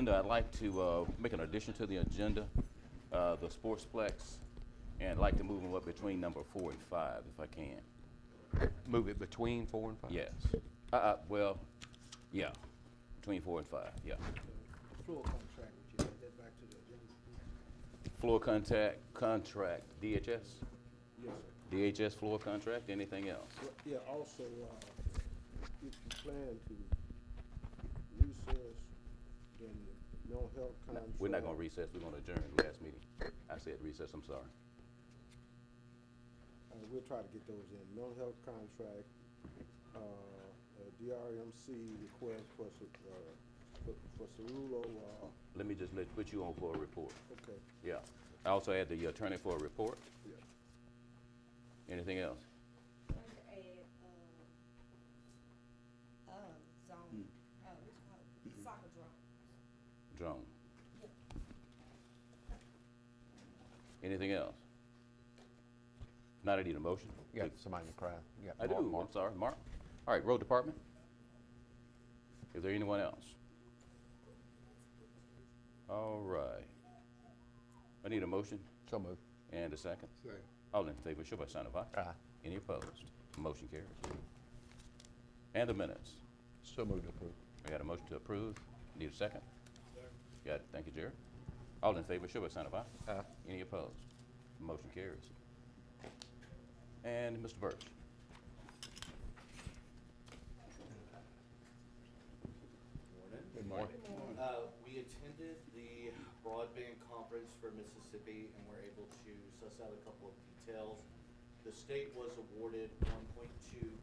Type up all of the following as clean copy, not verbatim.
agenda, I'd like to make an addition to the agenda, the Sportsplex, and I'd like to move them up between number 4 and 5 if I can. Move it between 4 and 5? Yes. Well, yeah, between 4 and 5, yeah. Floor contract, would you add that back to the agenda? Floor contract, DHS? Yes, sir. DHS floor contract, anything else? Well, yeah, also, if you plan to recess, then the mental health No, contract. we're not gonna recess, we're gonna adjourn the last meeting. I said recess, I'm sorry. We'll try to get those in. Mental health contract, DRMC request for Cerulo, Let me just put you on for a report. okay, Yeah. I also had the attorney for a report. yeah. Anything else? Going to add, zone, what you call it, soccer drone. Drone. Yep. Anything else? Not, I need a motion. You got somebody in the crowd? You got I do, Mark. I'm sorry, Mark. All right, road department. Is there anyone else? All right. I need a motion So moved. and a second. Second. All in favor, show by sign of aye. Aye. Any opposed? Motion carries. And the minutes. So moved to approve. I got a motion to approve. Need a second? Got it. Thank you, Jared. All in favor, show by sign of aye. Aye. Any opposed? Motion carries. And Mr. Birch. Good morning. We attended the broadband conference for Mississippi and were able to suss out a couple of details. The state was awarded $1.2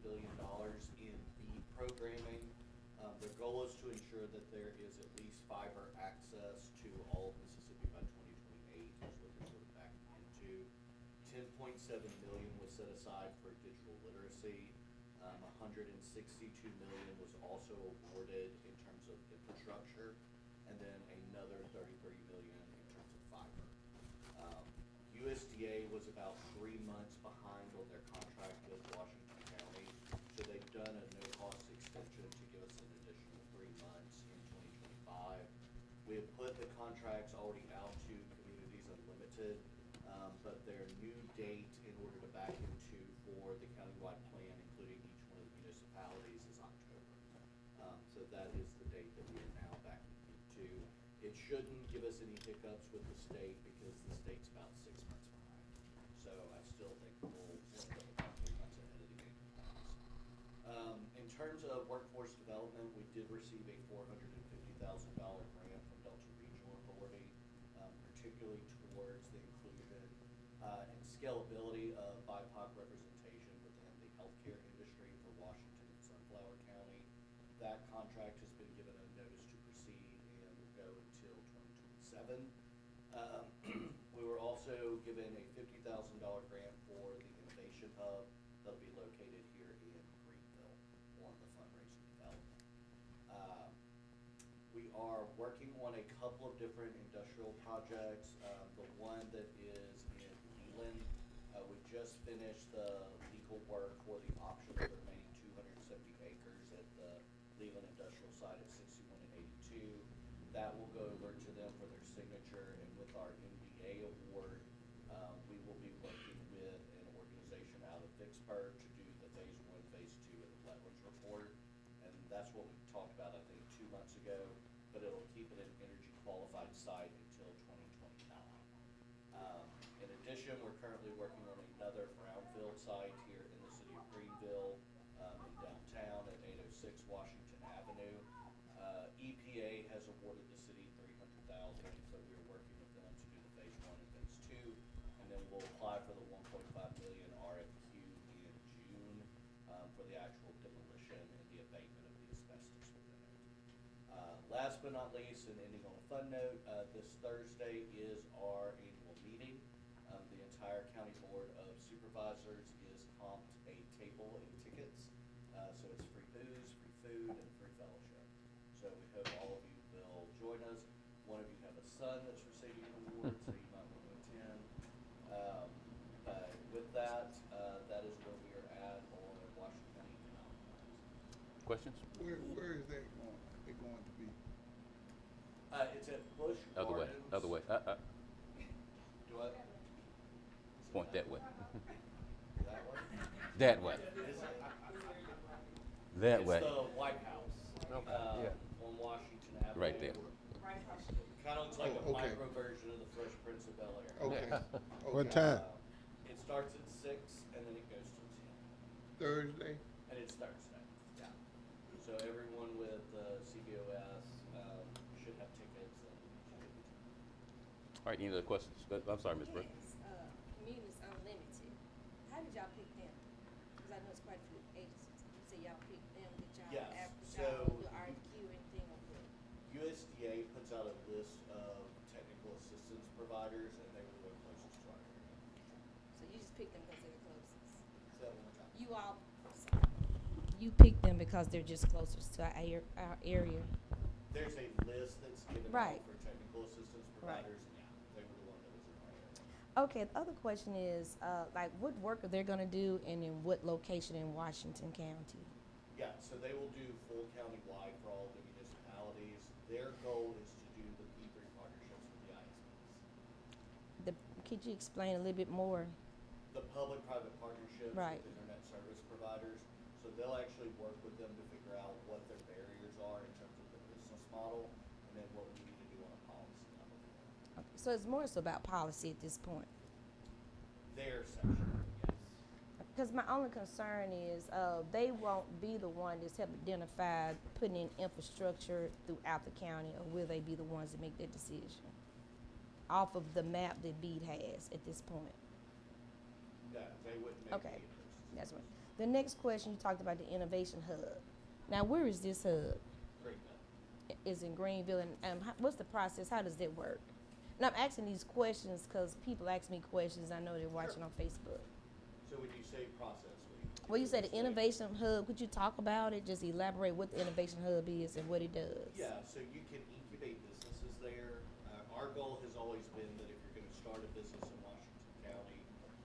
billion in BEAD programming. Their goal is to ensure that there is at least fiber access to all of Mississippi by 2028, is what they're sort of backing into. 10.7 million was set aside for digital literacy. 162 million was also awarded in terms of infrastructure, and then another 33 million in terms of fiber. USDA was about 3 months behind on their contract with Washington County, so they've done a no-cost extension to give us an additional 3 months in 2025. We have put the contracts already out to Communities Unlimited, but their new date in order to back into for the countywide plan, including each one of the municipalities, is October. So that is the date that we are now backing into. It shouldn't give us any hiccups with the state because the state's about 6 months behind. So I still think we'll end up about 3 months ahead of the game. In terms of workforce development, we did receive a $450,000 grant from Delta Regional Authority, particularly towards the inclusion and scalability of BIPOC representation within the healthcare industry for Washington and Sunflower County. That contract has been given a notice to proceed and will go until 2027. We were also given a $50,000 grant for the Innovation Hub that'll be located here in Greenville on the fundraising development. We are working on a couple of different industrial projects. The one that is in Leland, we just finished the legal work for the option of the remaining 270 acres at the Leland Industrial Site at 61 and 82. That will go over to them for their signature, and with our MDA award, we will be working with an organization out of Vicksburg to do the phase 1, phase 2 of the wetlands report. And that's what we talked about, I think, 2 months ago, but it'll keep it an energy qualified site until 2029. In addition, we're currently working on another brownfield site here in the city of Greenville, in downtown at 806 Washington Avenue. EPA has awarded the city $300,000, so we're working with them to do the phase 1 and phase 2, and then we'll apply for the $1.5 million RFQ in June for the actual demolition and the abatement of the asbestos within it. Last but not least, and ending on a fun note, this Thursday is our annual meeting. The entire County Board of Supervisors is comped a table and tickets, so it's free booze, free food, and free fellowship. So we hope all of you will join us. One of you have a son that's receiving an award, so you might want to attend. But with that, that is where we are at on Washington County Economic Plans. Questions? Where is that going to be? It's said Busch Other way, Gardens. other way. Do what? Point that way. That way? That way. Is it? That way. It's the White House, Okay, yeah. on Washington Avenue. Right there. Kinda looks like a Oh, okay. micro version of the Fresh Prince of Bel-Air. Okay. What Okay. time? It starts at 6 and then it goes to 10. Thursday? And it's Thursday, yeah. So everyone with CBOS should have tickets and should be. All right, any other questions? I'm sorry, Ms. Brick. Yes, Communities Unlimited. How did y'all pick them? Because I know it's quite a few agencies. You say y'all picked them, did y'all Yes, advertise so- your RFQ, anything of the? USDA puts out a list of technical assistance providers and they were the closest to our area. So you just picked them because they're the closest? Say that one more time. You all, you picked them because they're just closest to our area? There's a list that's given Right. out for technical assistance Right. providers, and yeah, they were the one that was in our area. Okay, the other question is, like, what work are they gonna do and in what location in Washington County? Yeah, so they will do full county-wide for all the municipalities. Their goal is to do the P3 partnerships with the ISPs. Could you explain a little bit more? The public-private partnerships Right. with internet service providers. So they'll actually work with them to figure out what their barriers are in terms of the business model, and then what we need to do on a policy level. Okay, so it's more so about policy at this point. Their section, yes. Because my only concern is they won't be the one that's help identify putting in infrastructure throughout the county, or will they be the ones that make that decision off of the map that BEAD has at this point? No, they wouldn't make Okay. any of those. That's right. The next question, you talked about the innovation hub. Now, where is this hub? Greenville. Is in Greenville, and what's the process? How does that work? And I'm asking these questions because people ask me questions. I know they're watching on Facebook. So when you say process, Well, you said the innovation hub. Could you talk about it? Just elaborate what the innovation hub is and what it does. Yeah, so you can incubate businesses there. Our goal has always been that if you're gonna start a business in Washington County,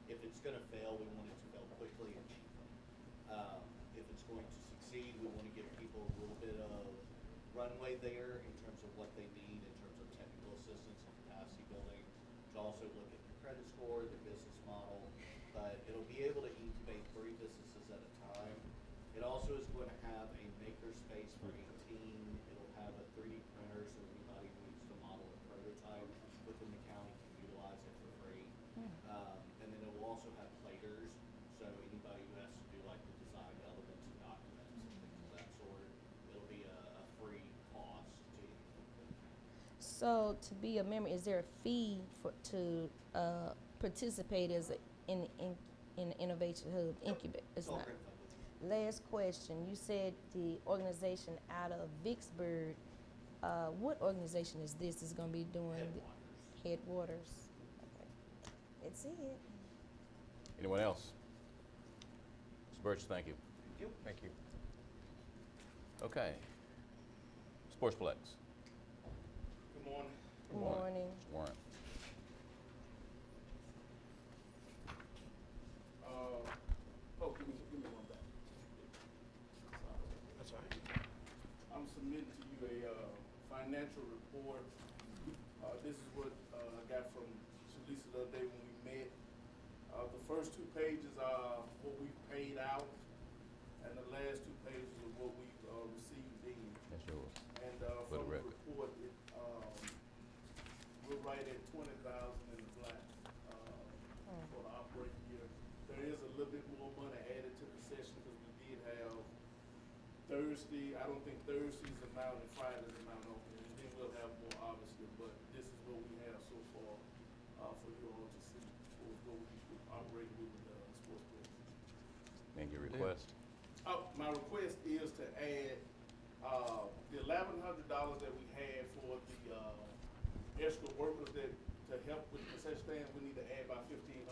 if it's gonna fail, we want it to fail quickly and cheaply. If it's going to succeed, we wanna give people a little bit of runway there in terms of what they need, in terms of technical assistance and capacity building, to also look at their credit score, their business model. But it'll be able to incubate 3 businesses at a time. It also is going to have a maker space for 18. It'll have a 3D printer, so anybody who needs to model a prototype within the county can utilize it for free. And then it will also have platers, so anybody who has to do like the design elements and documents and things of that sort, it'll be a free cost to incubate. So, to be a member, is there a fee to participate as in the innovation hub incubate? It's all not. grant funded. Last question. You said the organization out of Vicksburg. What organization is this? Is going to be doing Headwaters. Headwaters. Okay. That's it. Anyone else? Mr. Burgess, thank you. Thank you. Okay. Sportsplex. Good morning. Good morning. Mr. Warren. Give me one back. That's all right. I'm submitting to you a financial report. This is what I got from Shalisa the other day when we met. The first 2 pages are what we paid out, and the last 2 pages are what we received in. That's yours. And For the from the record. report, we're right at 20,000 in the black for the operating year. There is a little bit more money added to the session because we did have Thursday. I don't think Thursday's amount and Friday's amount open, and then we'll have more obviously. But this is what we have so far for you all to see for what we operate with the sports book. And your request? Oh, my request is to add, the $1,100 that we had for the, extra workers that, to help with the concession stand, we need to add about $1,500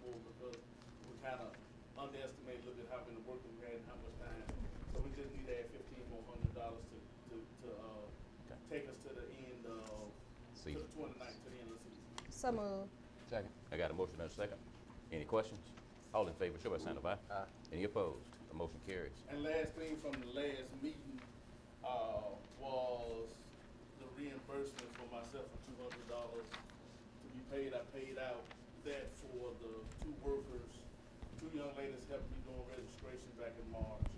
more because we kinda underestimate a little bit how many workers we had and how much time. So we just need to add $1,500 more to Okay. take us to the end of, to Season. the 29th, to the end of the season. So moved. Second. I got a motion and a second. Any questions? All in favor, show by sign of aye. Aye. Any opposed? The motion carries. And last thing from the last meeting, was the reimbursement for my myself for $200 to be paid. I paid out that for the two workers, two young ladies helped me doing registration back in March.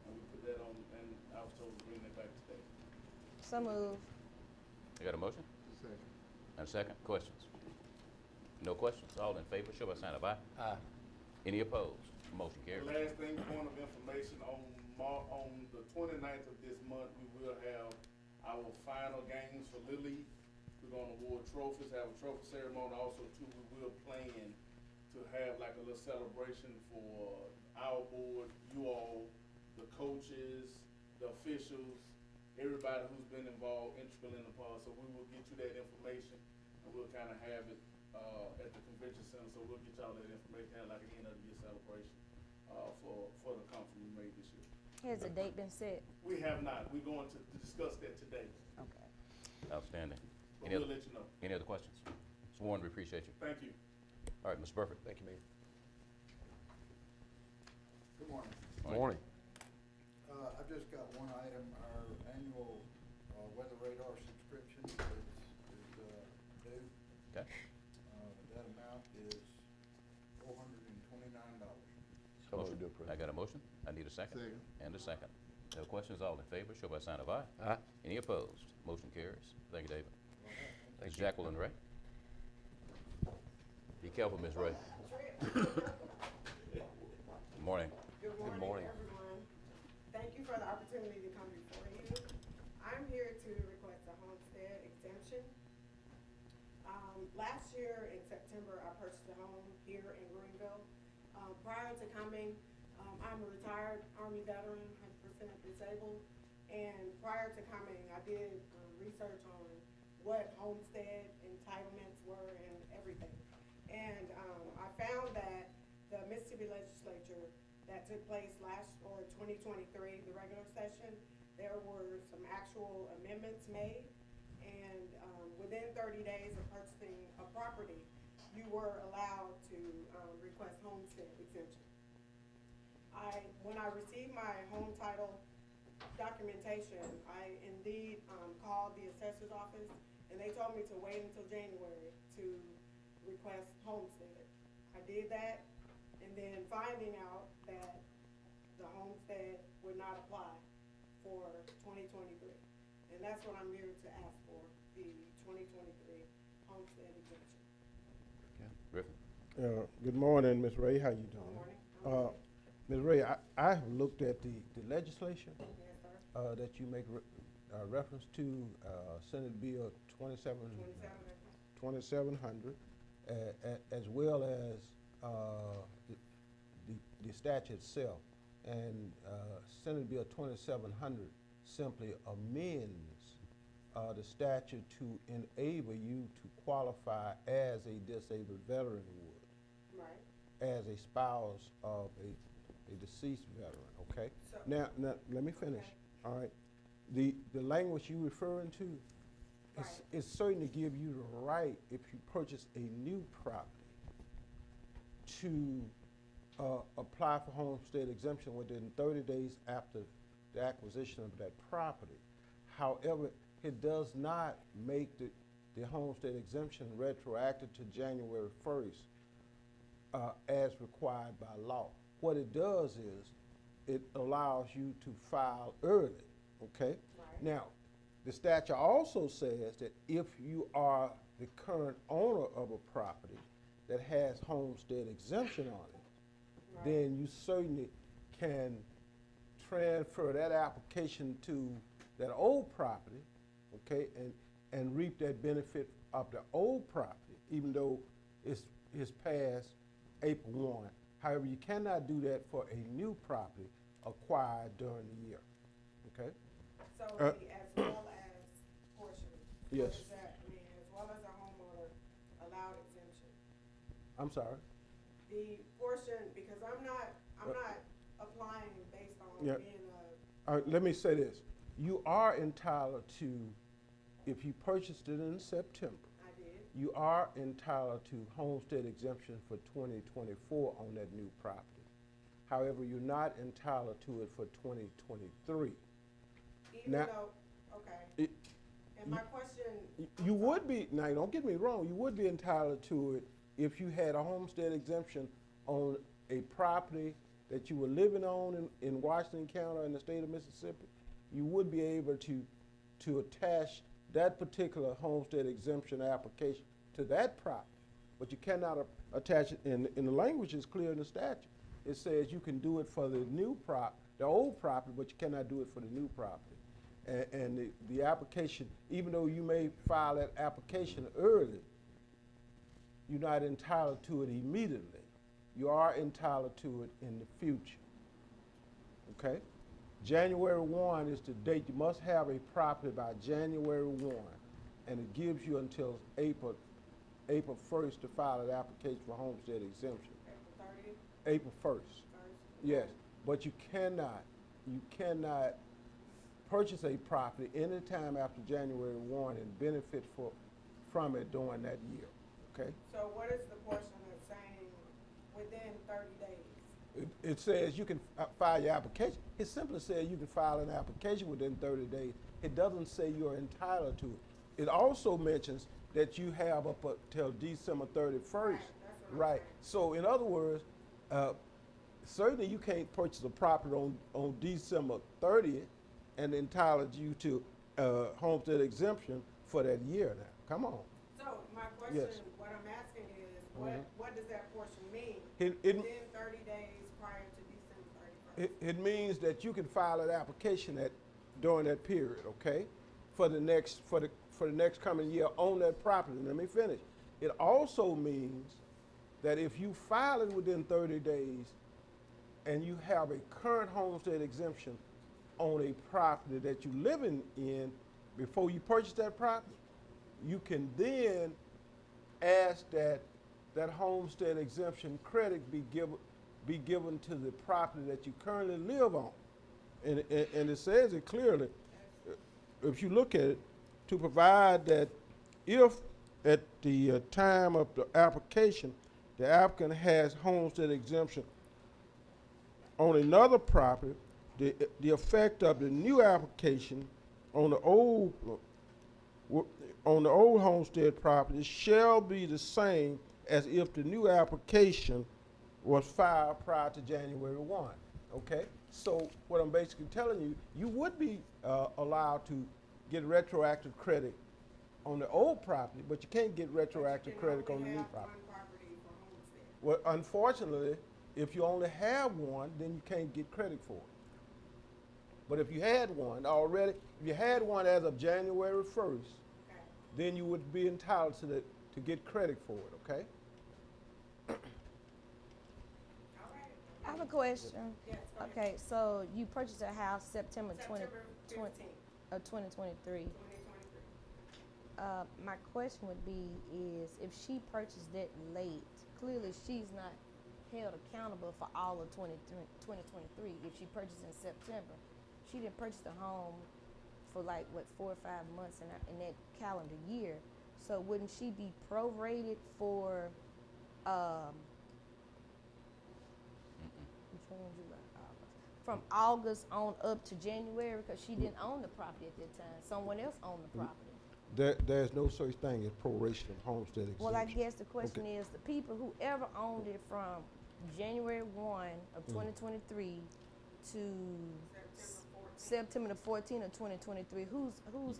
And we put that on, and I was told to bring that back today. So move. You got a motion? Second. And a second, questions? No questions, all in favor, show by sign of aye. Aye. Any opposed? Motion The carries. last thing, point of information, on the 29th of this month, we will have our final games for Little League. We're gonna award trophies, have a trophy ceremony, also too, we will plan to have like a little celebration for our board, you all, the coaches, the officials, everybody who's been involved, integral in the part, so we will get you that information, and we'll kinda have it, at the convention center, so we'll get y'all that information, have like an end of the year celebration, for the conference we made this year. Has the date been set? We have not, we're going to discuss that today, Okay. Outstanding. but Any we'll other, let you know. any other questions? Ms. Warren, we appreciate you. Thank you. All right, Ms. Burford. Thank you, Mayor. Good morning. Morning. I've just got one item. Our annual weather radar subscription is due. Okay. That amount is $429. So Motion. moved to approve. I got a motion. I need a second. Second. And a second. No questions, all in favor, show by sign of aye. Aye. Any opposed? Motion carries. Thank you, David. Thank Ms. you. Jacqueline Ray. Be careful, Ms. Ray. Good morning. Good morning. morning, everyone. Thank you for the opportunity to come before you. I'm here to request a homestead exemption. Last year in September, I purchased a home here in Greenville. Prior to coming, I'm a retired Army veteran, 100% disabled. And prior to coming, I did research on what homestead entitlements were and everything. And I found that the Mississippi legislature that took place 2023, the regular session, there were some actual amendments made. And within 30 days of purchasing a property, you were allowed to request homestead exemption. When I received my home title documentation, I indeed called the assessor's office, and they told me to wait until January to request homestead. I did that, and then finding out that the homestead would not apply for 2023. And that's what I'm here to ask for, the 2023 homestead exemption. Griffin. Good morning, Ms. Ray. How you doing? Good morning. Ms. Ray, I have looked at the legislation Yes, sir. that you make reference to, Senate Bill 2700, as well as the statute itself. And Senate Bill 2700 simply amends the statute to enable you to qualify as a disabled veteran would, Right. as a spouse of a deceased veteran, okay? So- Now, let me finish, Okay. all right? The language you referring to Right. is certainly give you the right, if you purchase a new property, to apply for homestead exemption within 30 days after the acquisition of that property. However, it does not make the homestead exemption retroactive to January 1st as required by law. What it does is it allows you to file early, okay? Right. Now, the statute also says that if you are the current owner of a property that has homestead exemption on it, Right. then you certainly can transfer that application to that old property, okay, and reap that benefit of the old property, even though it's past April 1. However, you cannot do that for a new property acquired during the year, okay? So Uh, the as well as portion. Yes. What does that mean? As well as a homeowner allowed exemption. I'm sorry. The portion, because I'm not applying based on Yeah. being a, Let me say this. You are entitled to, if you purchased it in September, I did, you are entitled to homestead exemption for 2024 on that new property. However, you're not entitled to it for 2023. even Now- though, okay. It- And my question. You would be, now, don't get me wrong, you would be entitled to it if you had a homestead exemption on a property that you were living on in Washington County or in the state of Mississippi. You would be able to attach that particular homestead exemption application to that property. But you cannot attach it, and the language is clear in the statute. It says you can do it for the the old property, but you cannot do it for the new property. And the application, even though you may file that application early, you're not entitled to it immediately. You are entitled to it in the future. Okay? January 1 is the date. You must have a property by January 1, and it gives you until April 1st to file an application for homestead exemption. April 1st. Yes, but you cannot purchase a property anytime after January 1 and benefit from it during that year. Okay? So what is the portion that's saying within 30 days? It says you can file your application. It simply says you can file an application within 30 days. It doesn't say you're entitled to it. It also mentions that you have up until December 31st. Right. So in other words, certainly you can't purchase a property on December 30th and entitle you to homestead exemption for that year now. Come on. So my question, Yes. what I'm asking is, what does that portion mean? It- Within 30 days prior to December 31st? It means that you can file an application during that period, okay? For the next coming year on that property. Let me finish. It also means that if you file it within 30 days and you have a current homestead exemption on a property that you're living in before you purchase that property, you can then ask that homestead exemption credit be given to the property that you currently live on. And it says it clearly, if you look at it, to provide that if at the time of the application, the applicant has homestead exemption on another property, the effect of the new application on the old homestead property shall be the same as if the new application was filed prior to January 1. Okay? So what I'm basically telling you, you would be allowed to get retroactive credit on the old property, but you can't get retroactive credit on the new property. One property for homestead. Well, unfortunately, if you only have one, then you can't get credit for it. But if you had one already, if you had one as of January 1st, Okay. then you would be entitled to get credit for it, okay? All right. I have a question. Yes, go ahead. Okay, so you purchased a house September 20, September 15th, 2023. 2023. My question would be is if she purchased that late, clearly she's not held accountable for all of 2023. If she purchased in September, she didn't purchase the home for like, 4 or 5 months in that calendar year. So wouldn't she be prorated for, June, July, August, from August on up to January, because she didn't own the property at that time. Someone else owned the property. There's no such thing as proration of homestead exemption. Well, I guess the question is, the people who ever owned it from January 1 of 2023 to September the 14th of 2023, who's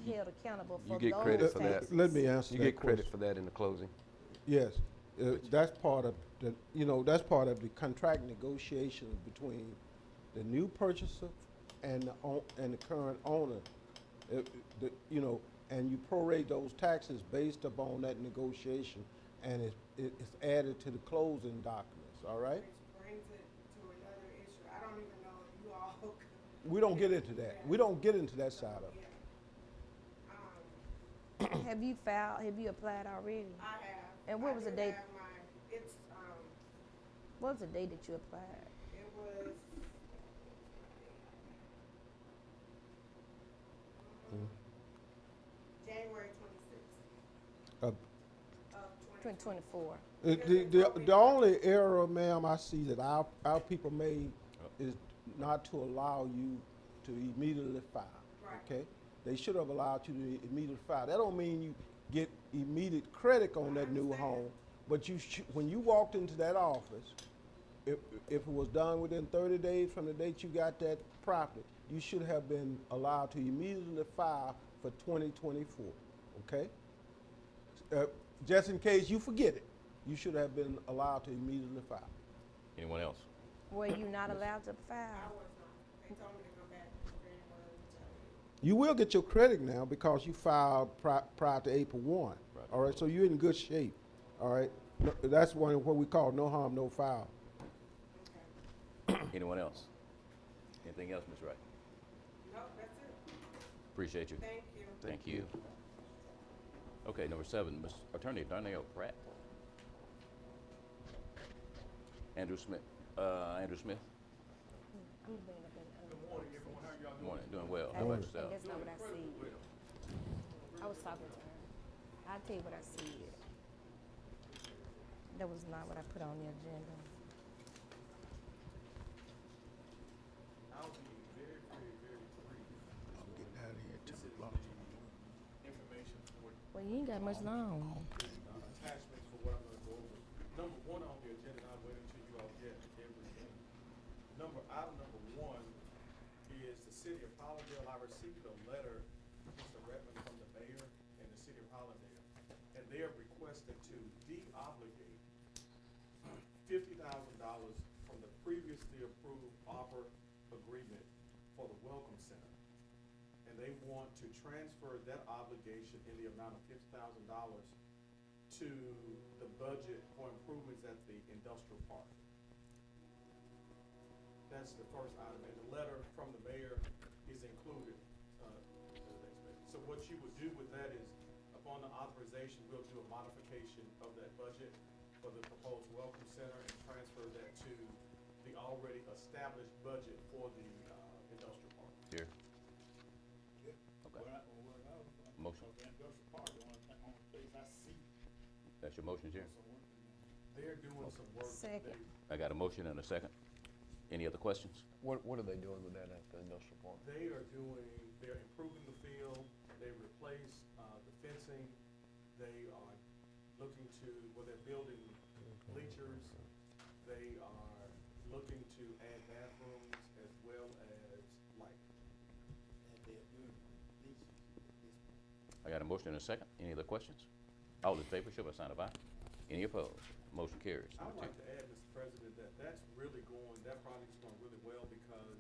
held accountable for You get those credit for that. taxes? Let me answer You that get credit question. for that in the closing. Yes, that's part of that's part of the contract negotiations between the new purchaser and the current owner. And you prorate those taxes based upon that negotiation, and it's added to the closing documents. All right. Which brings it to another issue. I don't even know if you all. We don't get into that. We don't get into that side of it. Yeah. Have you applied already? I have. And what I was the do date? have mine. It's, What was the day that you applied? it was. January 26th Uh, of 2024. The only error, ma'am, I see that our people made is not to allow you to immediately file. Right. Okay, they should have allowed you to immediately file. That don't mean you get immediate credit on that new home, but when you walked into that office, if it was done within 30 days from the date you got that property, you should have been allowed to immediately file for 2024, okay? Just in case you forget it, you should have been allowed to immediately file. Anyone else? Were you not allowed to I file? was not. They told me to come back in January, which I did. You will get your credit now because you filed prior to April 1. Right. All right, so you're in good shape. All right, that's what we call no harm, no foul. Anyone else? Anything else, Ms. Wright? No, that's it. Appreciate you. Thank you. Thank you. Okay, number 7, Ms. Attorney Darnell Pratt. Andrew Smith. Andrew Smith. I'm bringing up Good morning, everyone. How y'all doing? Morning. Doing well. I How about think yourself? that's not what I see. I was talking to her. I'll tell you what I see. That was not what I put on the agenda. I'll be very, very, very brief. I'm getting out of here. This is the information for Well, you ain't got much long. attachments for what I'm gonna go over. Number 1 on the agenda, and I'll wait until you all get everything. Item number 1 is the city of Hollandale. I received a letter, Mr. Redmond, from the mayor and the city of Hollandale, and they are requested to de-obligate $50,000 from the previously approved offer agreement for the Welcome Center. And they want to transfer that obligation in the amount of $50,000 to the budget for improvements at the industrial park. That's the first item, and the letter from the mayor is included. So what you would do with that is, upon the authorization, we'll do a modification of that budget for the proposed Welcome Center and transfer that to the already established budget for the industrial park. Here. Okay. Motion. That's your motion, Chair? They're doing some work. Second. I got a motion and a second. Any other questions? What are they doing with that at the industrial park? They're improving the field, they replaced, the fencing, they are looking to, they're building bleachers, they are looking to add bathrooms as well as lighting. I got a motion and a second. Any other questions? All in favor, show by sign of aye. Any opposed? Motion carries. I would Number like to add, Mr. President, that that project's going really well because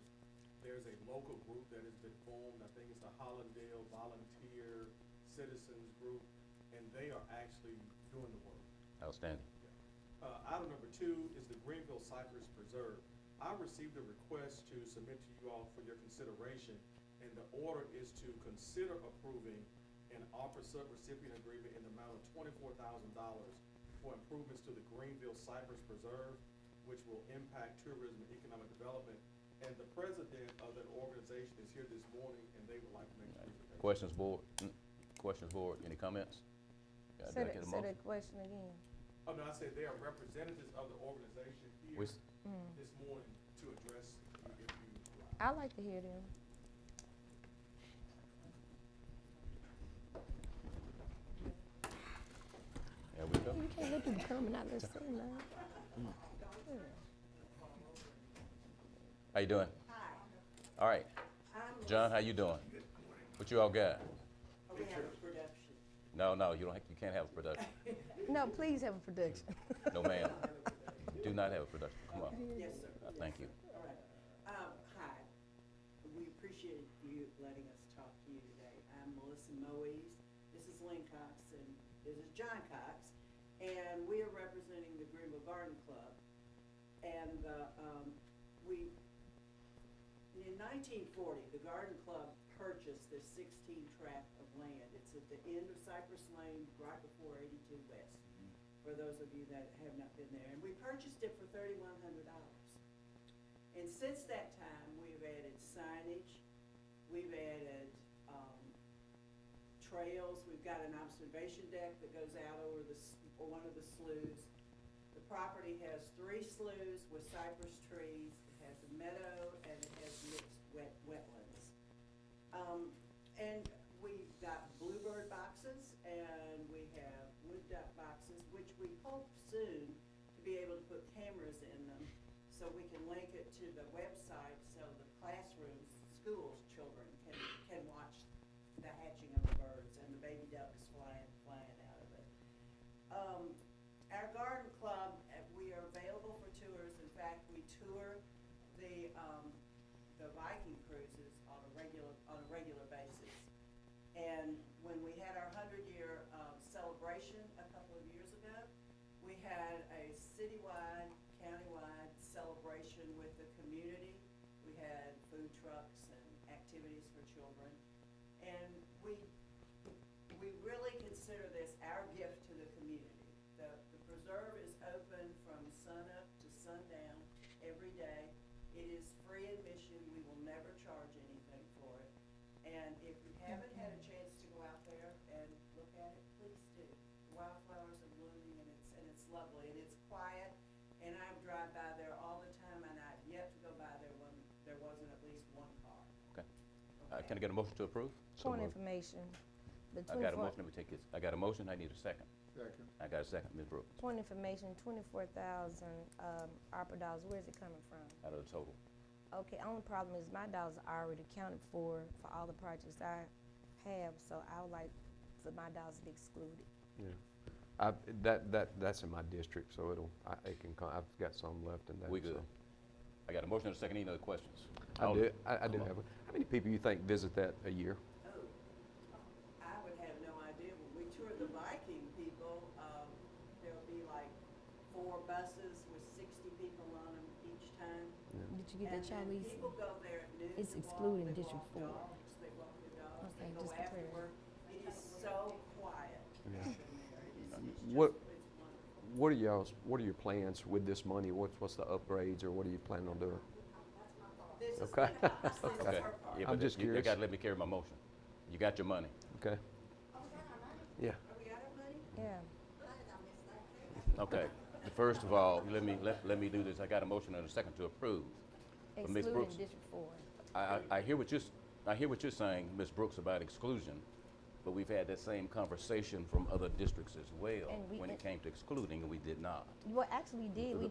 there's a local group that has been formed. I think it's the Hollandale Volunteer Citizens Group, and they are actually doing the work. Outstanding. Item number 2 is the Greenville Cypress Preserve. I received a request to submit to you all for your consideration, and the order is to consider approving an offer subrecipient agreement in the amount of $24,000 for improvements to the Greenville Cypress Preserve, which will impact tourism and economic development. And the president of that organization is here this morning, and they would like to make a presentation. Questions, board? Questions, board? Any comments? Say that question again. Oh, no, I said they are representatives of the organization here We s- this morning to address you if you like. I like to hear them. There we go. You can't let people come and not listen now. How you doing? Hi, All right. I'm. John, how you doing? What you all got? We have a production. No, you can't have a production. No, please have a production. No, ma'am. Do not have a production. Come on. Yes, sir. Thank you. All right. Hi. We appreciate you letting us talk to you today. I'm Melissa Moise. This is Lynn Cox, and this is John Cox. And we are representing the Greenville Garden Club. And in 1940, the Garden Club purchased this 16 tract of land. It's at the end of Cypress Lane, right before 82 West, for those of you that have not been there. And we purchased it for $3,100. And since that time, we've added signage, we've added trails, we've got an observation deck that goes out over one of the sloughs. The property has 3 sloughs with cypress trees, it has a meadow, and it has mixed wetlands. And we've got Bluebird boxes and we have Wood Duck boxes, which we hope soon to be able to put cameras in them so we can link it to the website so the classrooms, schools, children can watch the hatching of the birds and the baby ducks flying out of it. Our garden club, we are available for tours. In fact, we tour the Viking cruises on a regular basis. And when we had our 100-year celebration a couple of years ago, we had a citywide, countywide celebration with the community. We had food trucks and activities for children. And we really consider this our gift to the community. The preserve is open from sunup to sundown every day. It is free admission. We will never charge anything for it. And if you haven't had a chance to go out there and look at it, please do. The wildflowers are blooming and it's lovely and it's quiet. And I drive by there all the time and I've yet to go by there when there wasn't at least one car. Okay. Can I get a motion to approve? Point information. The I got a 24 motion, let me take this. I got a motion, I need a second. Second. I got a second, Ms. Brooks, Point information, 24,000 ARPA dollars. Where's it coming from? out of the total. Okay, only problem is my dollars are already accounted for all the projects I have, so I would like for my dollars to be excluded. Yeah. That's in my district, so it can come, I've got some left in that. We good. so. I got a motion and a second, any other questions? I All- do have come on. one. How many people you think visit that a year? Oh, I would have no idea. When we toured the Viking people, there'll be like 4 buses with 60 people on them each time. Did you get And that, then Charlize? people go there at noon It's to walk, excluding they District walk 4. dogs, they walk their dogs, Okay, they go just after clear. work. It is so quiet Yeah. up in there. It's What- just, it's wonderful. What are your plans with this money? What's the upgrades or what are you planning on doing? This is, Okay. this is Okay. her part. Yeah, I'm but just you curious. gotta let me carry my motion. You got your money. Okay. Yeah. Are we out of money? Yeah. Okay. First of all, let me do this. I got a motion and a second to approve. But Ms. Excluding Brooks, District 4. I hear what you're saying, Ms. Brooks, about exclusion, but we've had that same conversation from other districts as well And we- when it came to excluding, and we did not. Well, actually, we did.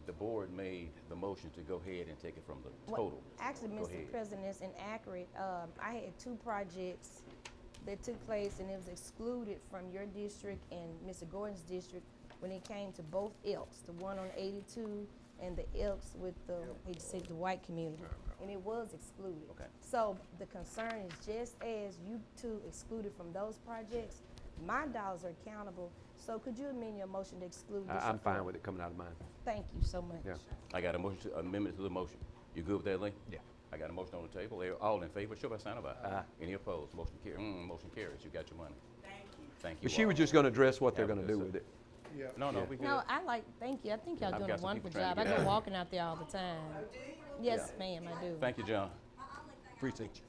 The board made the motion to go ahead and take it from the Well, total. Actually, Go Mr. ahead. President, it's inaccurate. I had 2 projects that took place and it was excluded from your district and Mr. Gordon's district when it came to both Elks, the one on 82 and the Elks with the, I hate to say, the white community. And it was excluded. Okay. So the concern is just as you 2 excluded from those projects, my dollars are accountable. So could you amend your motion to exclude District 4? I'm fine with it coming out of mine. Thank you so much. Yeah. I got a motion, amendment to the motion. You good with that, Lee? Yeah. I got a motion on the table. All in favor, show by sign of aye. Aye. Any opposed? Motion carries. You got your money. Thank you. Thank you But she all. was just gonna address what they're Have a gonna good do with it. No, Yeah. we good. No, thank you. I think y'all I've doing got a some wonderful people trying job. to I get go out. walking out there all the time. Oh, do you? Yes, ma'am, I do. Thank you, John. Appreciate Appreciate you.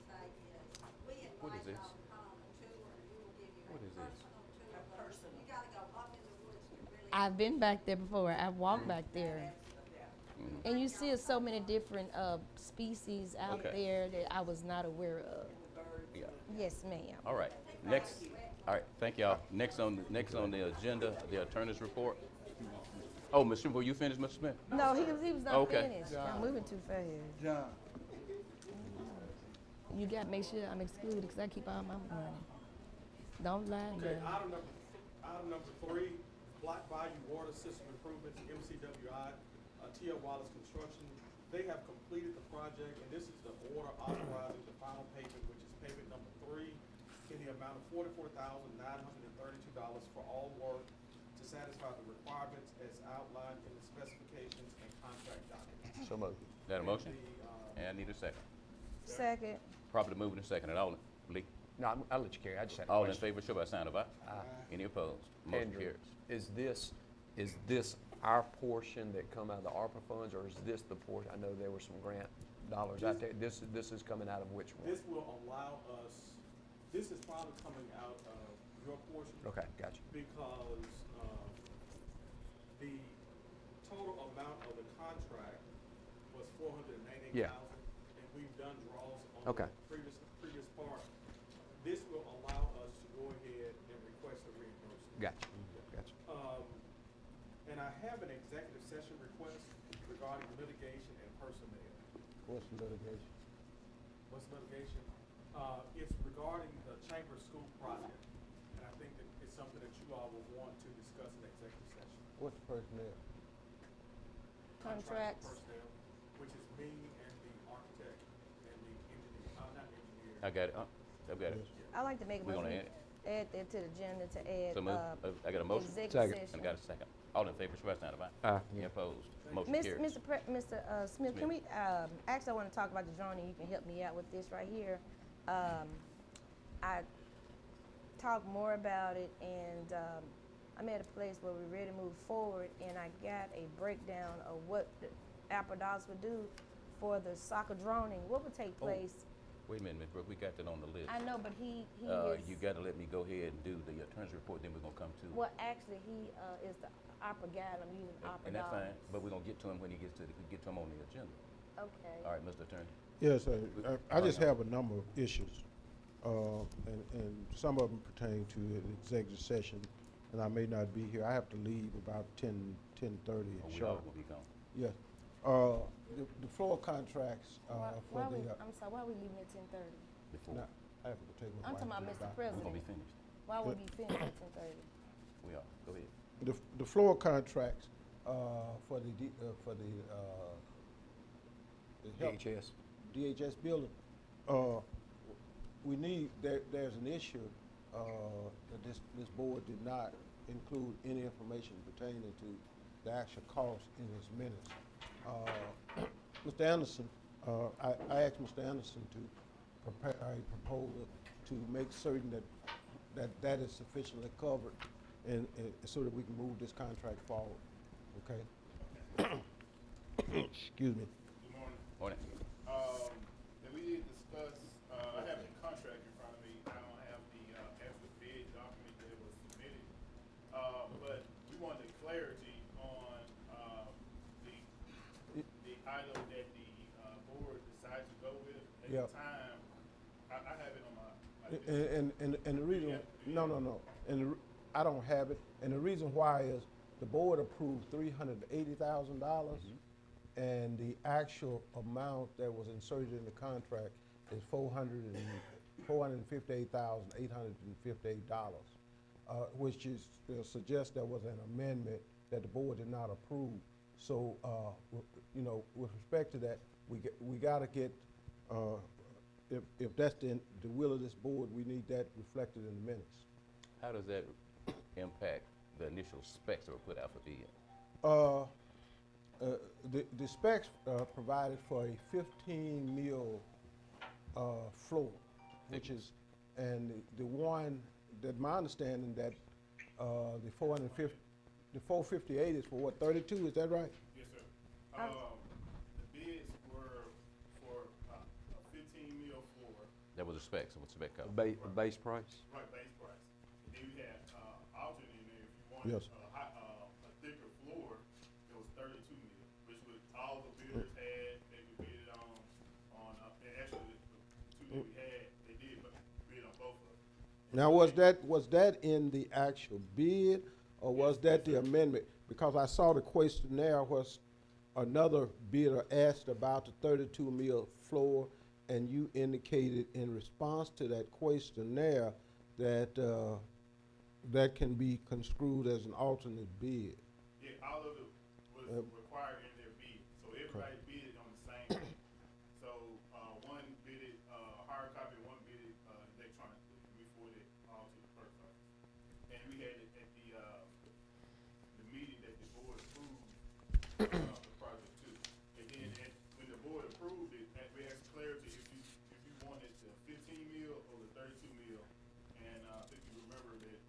What is this? What is this? Personal. You gotta go up in the woods to really. I've been back there before. I've walked back there. And you see so many different species out Okay. there that I was not aware of. Yeah. Yes, ma'am. All right. Next. All right. Thank y'all. Next on the agenda, the attorney's report. Oh, Mr. Will you finish, Mr. Smith? No, he was not Okay. finished. I'm moving too fast. John. You got to make sure I'm excluded because I keep all my money. Don't lie, Okay, girl. item number 3, Black Bayou Water System Improvements, MCWI, T.L. Wallace Construction. They have completed the project, and this is the order authorizing the final payment, which is payment number 3, in the amount of $44,932 for all work to satisfy the requirements as outlined in the specifications and contract documents. So moved. Is that a motion? The, And I need a second. Second. Properly moving and second. And all, Lee? No, I'll let you carry. I just had a All in question. favor, show by sign of aye. Any opposed? Motion Andrew, carries. is this our portion that come out of the ARPA funds, or is this the portion? I know there were some grant dollars out there. This is coming out of which one? This will allow us, this is probably coming out of your portion. Okay, gotcha. Because the total amount of the contract was $498,000. Yeah. And we've done draws on Okay. the previous Gotcha, gotcha. And I have an executive session request regarding litigation and personnel. What's litigation? What's litigation? It's regarding the Chamber School project, and I think that it's something that you all will want to discuss in executive session. What's personnel? Contracts. Personnel, which is me and the architect and the engineer, not engineer. I got it, I've got it. I like to make a We're gonna motion, add that to the agenda to So move, add, I got a motion, executive Second. session. and I got a second. All in favor, express sign of aye. Aye. Any opposed? Motion Mr. carries. Mr. Smith, can we, actually, I wanna talk about the drone, and you can help me out with this right here. I talked more about it, and, I'm at a place where we're ready to move forward, and I got a breakdown of what the Appodocs would do for the soccer droning. What would take Oh. place? Wait a minute, Ms. Brooke, we got that on the list. I know, but he You is, gotta let me go ahead and do the attorney's report, then we're gonna come to. well, actually, he, is the opera guy, and I'm using opera And that's fine, dogs. but we're gonna get to him when he gets to, we get to him on the agenda. Okay. All right, Mr. Attorney. Yes, I just Right. have a number of issues, and some of them pertain to an executive session, and I may not be here. I have to leave about 10:30 Or we all sharp. gonna be gone. Yes. The floor contracts for Why we, the, I'm sorry, why we leaving at 10:30? Before, now, I have to take my I'm wife talking about to the Mr. doctor. we're gonna be President. finished. Why would we finish at 10:30? We are, go ahead. The floor contracts for the health DHS. DHS building, we need, there's an issue, that this board did not include any information pertaining to the actual cost in its minutes. Mr. Anderson, I asked Mr. Anderson to prepare a proposal to make certain that is sufficiently covered and so that we can move this contract forward, okay? Excuse me. Good morning. Morning. And we did discuss, I have the contract in front of me, I don't have the, actual bid document that was submitted. But we wanted clarity on, the item that the, board decided to go with. At Yeah. the time, I have it on my. And the reason, no, and I don't have it, and the reason why is the board approved $380,000, and the actual amount that was inserted in the contract is $458,858, which is, suggests there was an amendment that the board did not approve. So, you know, with respect to that, we gotta get, if that's the will of this board, we need that reflected in the minutes. How does that impact the initial specs that were put out for bid? The specs provided for a 15 mil floor, which is, and the one, that my understanding that the 458 is for what, 32, is that right? Yes, sir. The bids were for, a 15 mil floor, That was the specs, what's the spec The code? base price? right, base price. And then we had, alternate in there, if you wanted, Yes. a thicker floor, it was 32 mil, which was, all the bidders had, they could bid it on, and actually, the two that we had, they did bid on both of them. Now, was that in the actual bid, or was that the amendment? Because I saw the questionnaire was another bidder asked about the 32 mil floor, and you indicated in response to that questionnaire that that can be construed as an alternate bid. Yeah, all of it was required in their bid, so everybody bid on the same thing. So, one bid hard copy, one bid electronically, we forwarded all to the clerk's office. And we had it at the meeting that the board approved, the project too. And then when the board approved it, we asked clarity if you wanted the 15 mil or the 32 mil. And, I think you remember that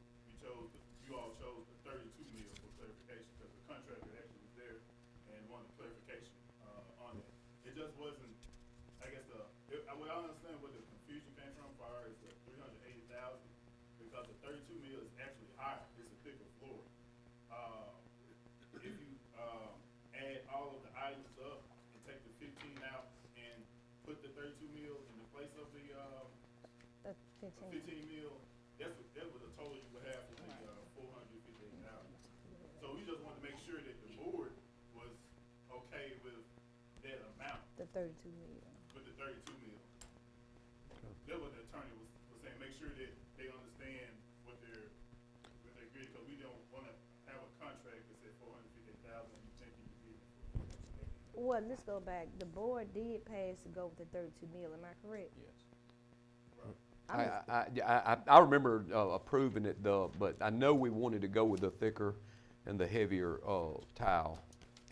you all chose the 32 mil for clarification, because the contractor actually was there and wanted clarification, on that. It just wasn't, I guess, what I understand where the confusion came from, as far as the 380,000, because the 32 mil is actually higher, it's a thicker floor. If you, add all of the items up and take the 15 out and put the 32 mil in the place of the, The 15. 15 mil, that was a total you would have for the, 32 million. with the 32 mil. That's what the attorney was saying, make sure that they understand what they're agreeing, because we don't wanna have a contract that says 450,000 and you thinking you're getting it for. Well, let's go back. The board did pass to go with the 32 mil, am I correct? Yes. I remember approving it, but I know we wanted to go with the thicker and the heavier tile.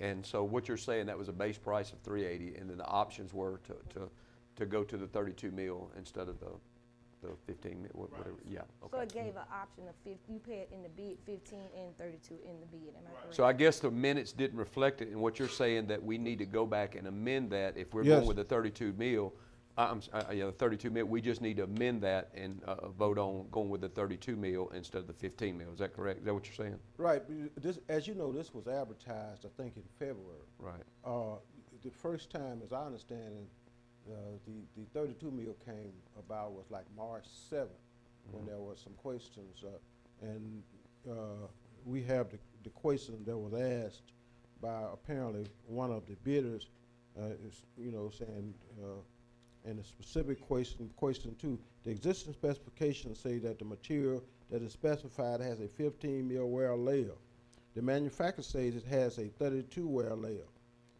And so what you're saying, that was a base price of 380, and then the options were to go to the 32 mil instead of the 15 mil, whatever, yeah, okay. So it gave an option of you paid in the bid 15 and 32 in the bid, am I correct? So I guess the minutes didn't reflect it, and what you're saying that we need to go back and amend that if we're Yes. going with the 32 mil. The 32 mil, we just need to amend that and vote on going with the 32 mil instead of the 15 mil. Is that correct? Is that what you're saying? Right, this, as you know, this was advertised, I think, in February. Right. The first time, as I understand it, the 32 mil came about was like March 7th, when there was some questions, and we have the question that was asked by apparently one of the bidders, saying, and the specific question 2, the existing specifications say that the material that is specified has a 15 mil wear layer. The manufacturer says it has a 32 wear layer.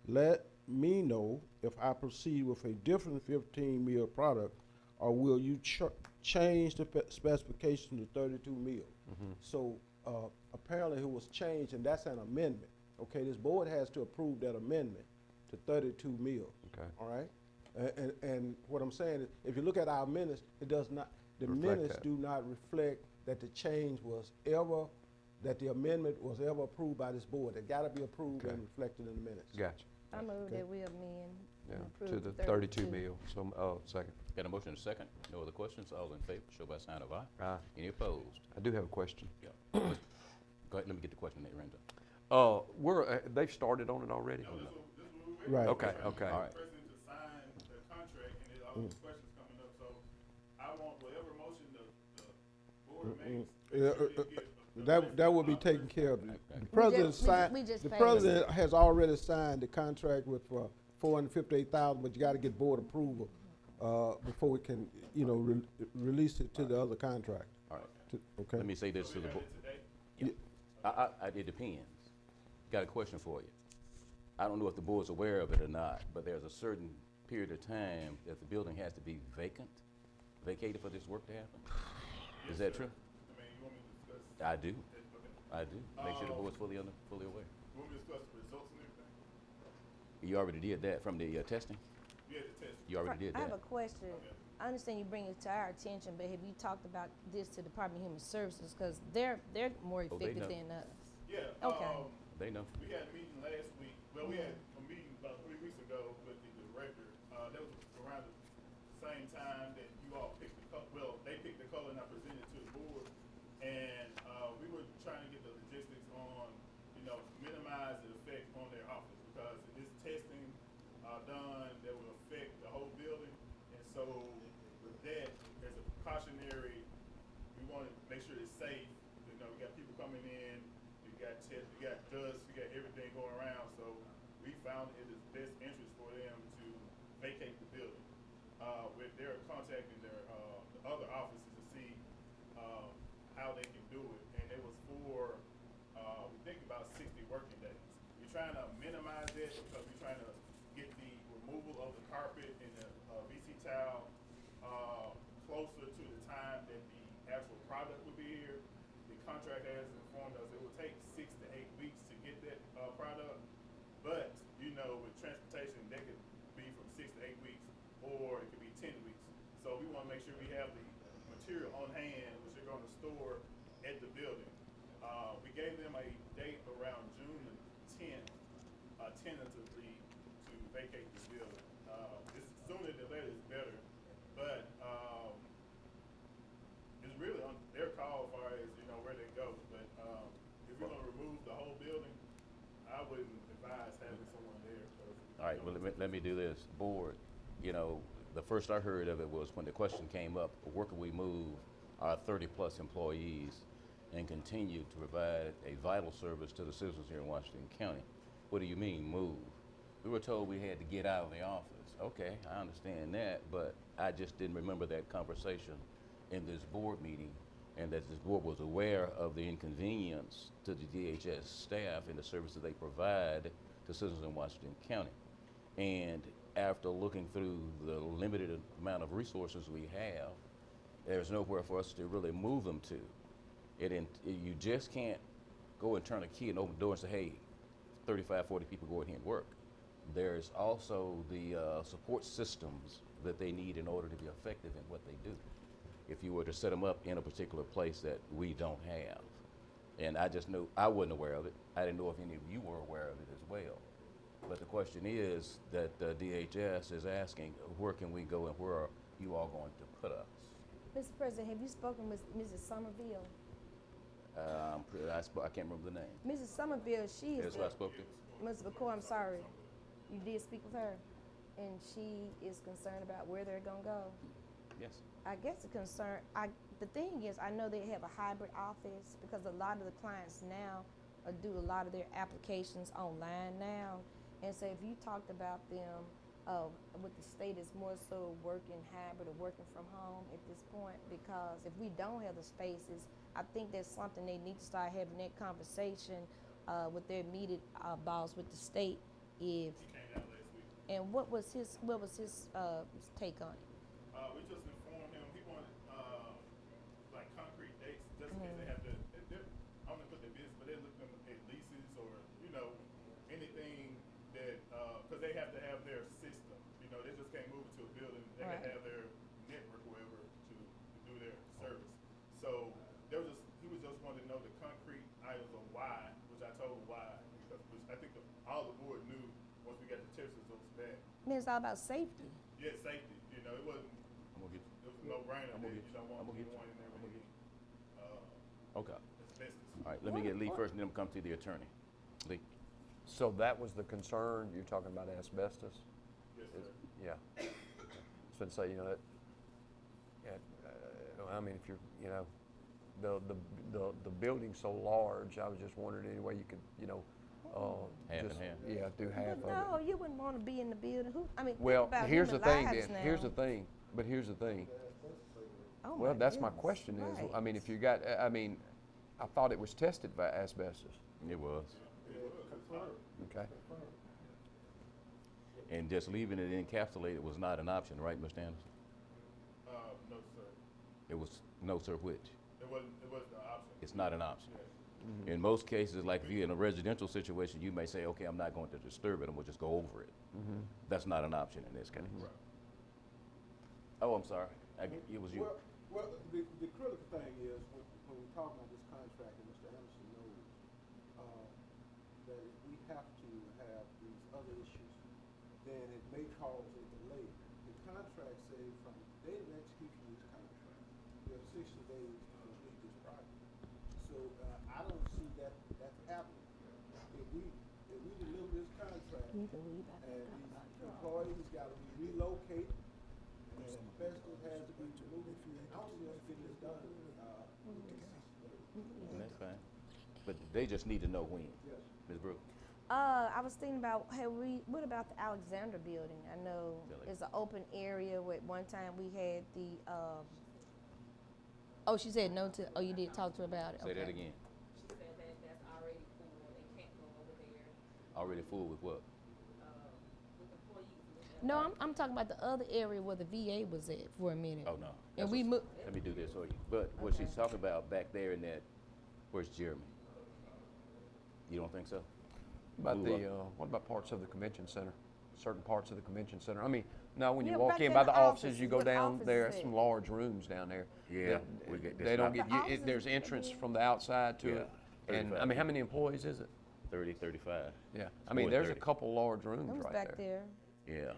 Let me know if I proceed with a different 15 mil product, or will you change the specification to 32 mil? So apparently it was changed, and that's an amendment. Okay, this board has to approve that amendment to 32 mil. Okay. All right? And what I'm saying is, if you look at our minutes, it does not, the Reflect minutes that. do not reflect that the change was ever, that the amendment was ever approved by this board. It gotta be approved Okay. and reflected in the minutes. Gotcha. I move Okay. that we amend Yeah, and to approve the 32 mil. So, second. Got a motion and a second. No other questions? All in favor, show by sign of aye. Aye. Any opposed? I do have a question. Yeah. Go ahead, let me get the question, Nate Randall. They've started on it already? No, this is what we're Right. Okay, okay. All right. President to sign the contract, and there's all these questions coming up, so I want whatever motion the board makes. Yeah, make sure they get That will be taken care of. Okay. The president we signed, just the passed. president has already signed the contract with $458,000, but you gotta get board approval before we can, release it to the other contract. All right. Okay? Let me say this to the board. It depends. Got a question for you. I don't know if the board's aware of it or not, but there's a certain period of time that the building has to be vacated for this work to happen. Is that true? I mean, you want me to discuss? I do. Okay. I do. Make sure the board's fully aware. You want me to discuss the results and everything? You already did that from the testing? Yeah, the test. You already did I have a that. question. Okay. I understand you bring it to our attention, but have you talked about this to Department of Human Services? Because they're more Oh, they effective know. than us. Yeah. Okay. They know. We had a meeting last week, well, we had a meeting about 3 weeks ago with the director. That was around the same time that you all picked the color, well, they picked the color and I presented it to the board. And, we were trying to get the logistics on, minimize the effect on their office, because if this testing, done, that will affect the whole building. And so with that, as a precautionary, we want to make sure it's safe. We got people coming in, we got tests, we got dust, we got everything going around. So we found it is best interest for them to vacate the building. They're contacting their the other offices to see how they can do it. And it was for, we think about 60 working days. We're trying to minimize that because we're trying to get the removal of the carpet and the VC tile closer to the time that the actual product will be here. The contractor has informed us it will take 6 to 8 weeks to get that product, but with transportation that could be from 6 to 8 weeks, or it could be 10 weeks. So we want to make sure we have the material on hand, which they're going to store at the building. We gave them a date around June the 10th, tentatively, to vacate the building. It's sooner than later is better, but it's really on their call as far as where they go. But if we're gonna remove the whole building, I wouldn't advise having someone there. All right, well, let me do this. Board, the first I heard of it was when the question came up, where can we move our 30-plus employees and continue to provide a vital service to the citizens here in Washington County? What do you mean, move? We were told we had to get out of the office. Okay, I understand that, but I just didn't remember that conversation in this board meeting, and that this board was aware of the inconvenience to the DHS staff and the services they provide to citizens in Washington County. And after looking through the limited amount of resources we have, there's nowhere for us to really move them to. You just can't go and turn a key and open the door and say, hey, 35, 40 people go in here and work. There's also the support systems that they need in order to be effective in what they do. If you were to set them up in a particular place that we don't have. And I just knew, I wasn't aware of it. I didn't know if any of you were aware of it as well. But the question is that DHS is asking, where can we go and where are you all going to put us? Mr. President, have you spoken with Mrs. Somerville? I can't remember the name. Mrs. Somerville, she is That's who I spoke to. Ms. McCoy, I'm sorry. You did speak with her, and she is concerned about where they're gonna go. Yes. I guess the thing is, I know they have a hybrid office because a lot of the clients now do a lot of their applications online now. And so if you talked about them with the state is more so working hybrid or working from home at this point, because if we don't have the spaces, I think that's something they need to start having that conversation with their immediate boss with the state. If He came down last week. and what was his take on it? We just informed him, he wanted, like concrete dates, just in case they have to, I don't know put their business, but they're looking at leases or, you know, anything that, cause they have to have their system, you know, they just can't move it to a building, they Right. can have their network or whatever to do their service. So, he was just wanting to know the concrete items of why, which I told him why, because, which I think all the board knew once we got the test results back. I mean, it's all about safety. Yeah, safety, you know, it wasn't, I'm gonna get you. it was no brainer I'm that gonna you get you. don't want I'm gonna get you. anyone in there I'm gonna with get Okay. asbestos. All right, let me get Lee first and then come to the attorney. Lee. So that was the concern, you're talking about asbestos? Yes, sir. Yeah. So I'd say, you know, I mean, if you're, you know, the building's so large, I was just wondering any way you could, you know, Half and just, half. yeah, do half of But it. no, you wouldn't want to be in the building. Well, think about here's the human thing lives then, now. here's the thing, but here's the thing. Oh Well, that's my goodness. question is, Right. I mean, if you got, I mean, I thought it was tested by asbestos, It was. okay? And just leaving it encapsulated was not an option, right, Mr. Anderson? No, sir. It was, no, sir, which? It wasn't an option. It's not an option. Yes. In most cases, like if you're in a residential situation, you may say, okay, I'm not going to disturb it, and we'll just go over it. That's not an option in this case. Oh, I'm sorry. It was you. Well, the critical thing is, when we talk about this contract, and Mr. Anderson knows, that if we have to have these other issues, then it may cause a delay. The contract says from the date of execution of this contract, you have 60 days to complete this project. So, I don't see that's happening. If we deliver this contract, and these employees gotta be relocated, and asbestos has to be removed, I don't see us getting this done, And that's fine. But they just need to know when. Yes. Ms. Brooks? I was thinking about, what about the Alexander building? I know it's an open area where at one time we had the, oh, she said no to, oh, you did talk to her about it? Say that Okay. again. She said that that's already full, they can't go over there, Already full with what? with employees. No, I'm talking about the other area where the VA was at for a minute. Oh, no. And That's we what- moved, Let me do this for you. But what she's talking about back there in that, where's Jeremy? You don't think so? About Move the, what about parts of the convention center? Certain parts of the convention center? I mean, now when you Yeah, walk back in in by the the offices, you offices, go what down office there, is it? some large rooms down there. Yeah, that- we get- They that's don't not- get, The there's offices- entrance from the outside to it. Yeah, And, I 35. mean, how many employees is it? 30, 35. Yeah, I more mean, than there's a 30. couple large rooms them was right back there. there. Yeah.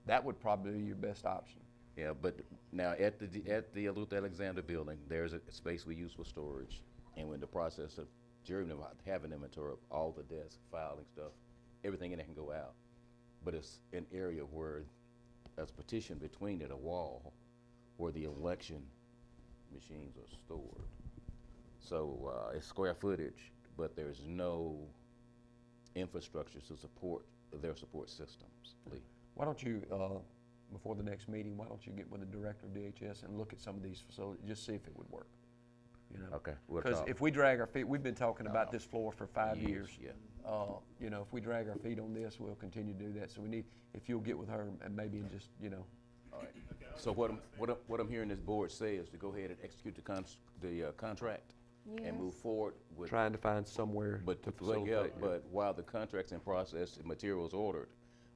That would probably be your best option. Yeah, but now at the Luther Alexander building, there's a space we use for storage. And we're in the process of Jeremy having inventory of all the desk, filing stuff, everything in it can go out. But it's an area where there's partition between it, a wall, where the election machines are stored. So it's square footage, but there's no infrastructure to support their support systems, Lee. Why don't you, before the next meeting, why don't you get with the director of DHS and look at some of these facilities, just see if it would work? You know? Okay, we'll Because talk. if we drag our feet, we've been talking about this floor for 5 years. Yeah. You know, if we drag our feet on this, we'll continue to do that. So we need, if you'll get with her and maybe just, you know, All right. So what I'm hearing this board say is to go ahead and execute the contract and move forward with. trying to find somewhere But to but yeah, facilitate. but while the contract's in process and materials ordered,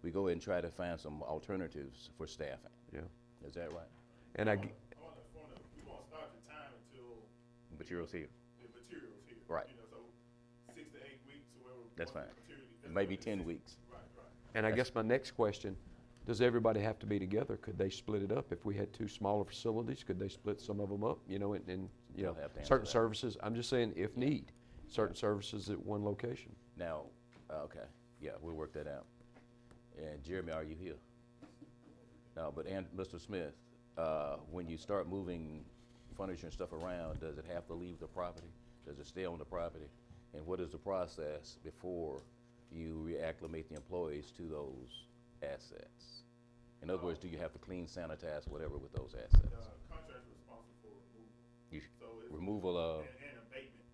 we go ahead and try to find some alternatives for staffing. Yeah. Is that right? And I, We won't start the time until Materials here. the material's here. Right. You know, so 6 to 8 weeks or whatever. That's once fine. the material- that's Maybe what it 10 is. weeks. Right. and I guess my next question, does everybody have to be together? Could they split it up? If we had 2 smaller facilities, could they split some of them up, you know, and you know, They'll have to answer certain that. services, I'm just saying if need, certain services at one location. Now, okay, yeah, we'll work that out. And Jeremy, are you here? No, but Mr. Smith, when you start moving furniture and stuff around, does it have to leave the property? Does it stay on the property? And what is the process before you reacclimate the employees to those assets? In other words, do you have to clean, sanitize, whatever with those assets? The contractor's responsible for removal. You, So it's. removal of, And abatement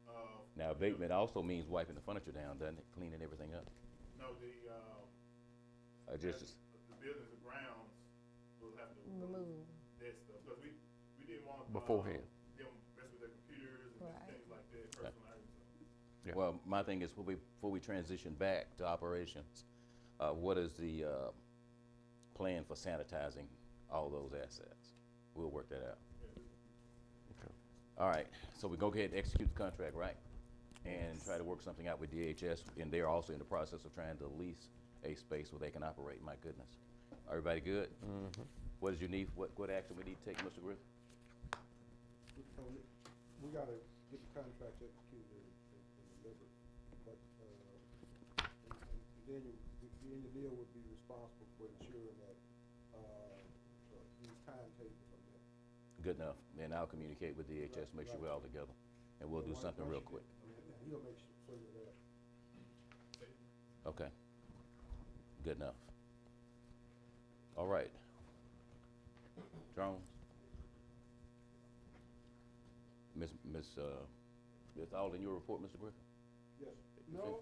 of. now abatement also means wiping the furniture down, doesn't it? Cleaning everything up. No, the Just, the buildings and grounds will have to Remove. that stuff, because we didn't want. Beforehand. Them mess with their computers and Right. things like that, personal items. Yeah. well, my thing is, before we transition back to operations, what is the plan for sanitizing all those assets? We'll work that out. Okay. All right, so we go ahead and execute the contract, right? And try to work something out with DHS, and they're also in the process of trying to lease a space where they can operate, my goodness. Everybody good? Mm-hmm. What did you need, what action we need to take, Mr. Griffin? We gotta get the contract executed and delivered, but, and then the engineer would be responsible for ensuring that, these timetables are met. Good enough, and I'll communicate with DHS, make sure we're all together, and we'll do something real quick. He'll make sure you're there. Okay. Good enough. All right. Jones? That's all in your report, Mr. Griffin? Yes, no,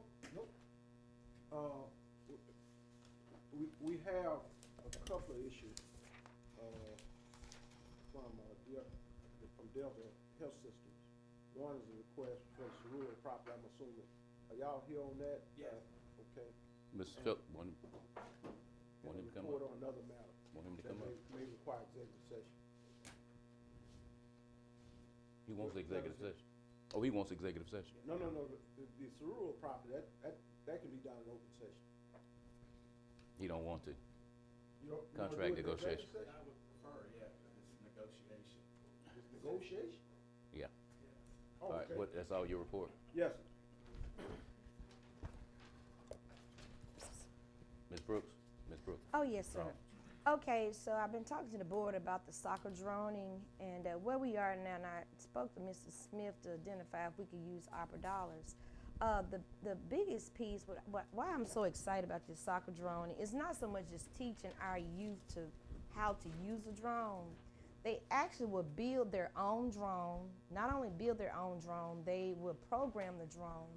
we have a couple of issues, from Delta Health Systems. One is a request for rural property, I'm assuming. Are y'all here on that? Yes. Okay. Ms. Phil, want him And to a come report up? on another matter Want him to that come up? may require executive session. He wants the executive session. Oh, he wants executive session. No, the rural property, that can be done in open session. He don't want to. You don't- you wanna Contract do it in executive negotiation. session? I would prefer, yeah, because it's negotiation. It's negotiation? Yeah. Oh, All right, okay. that's all your report? Yes, Ms. Brooks? Ms. Brooks? Oh, yes, sir. Drone. Okay, so I've been talking to the board about the soccer droning and where we are now, and I spoke to Mrs. Smith to identify if we could use opera dollars. The biggest piece, why I'm so excited about this soccer drone is not so much just teaching our youth to how to use a drone. They actually will build their own drone, not only build their own drone, they will program the drone.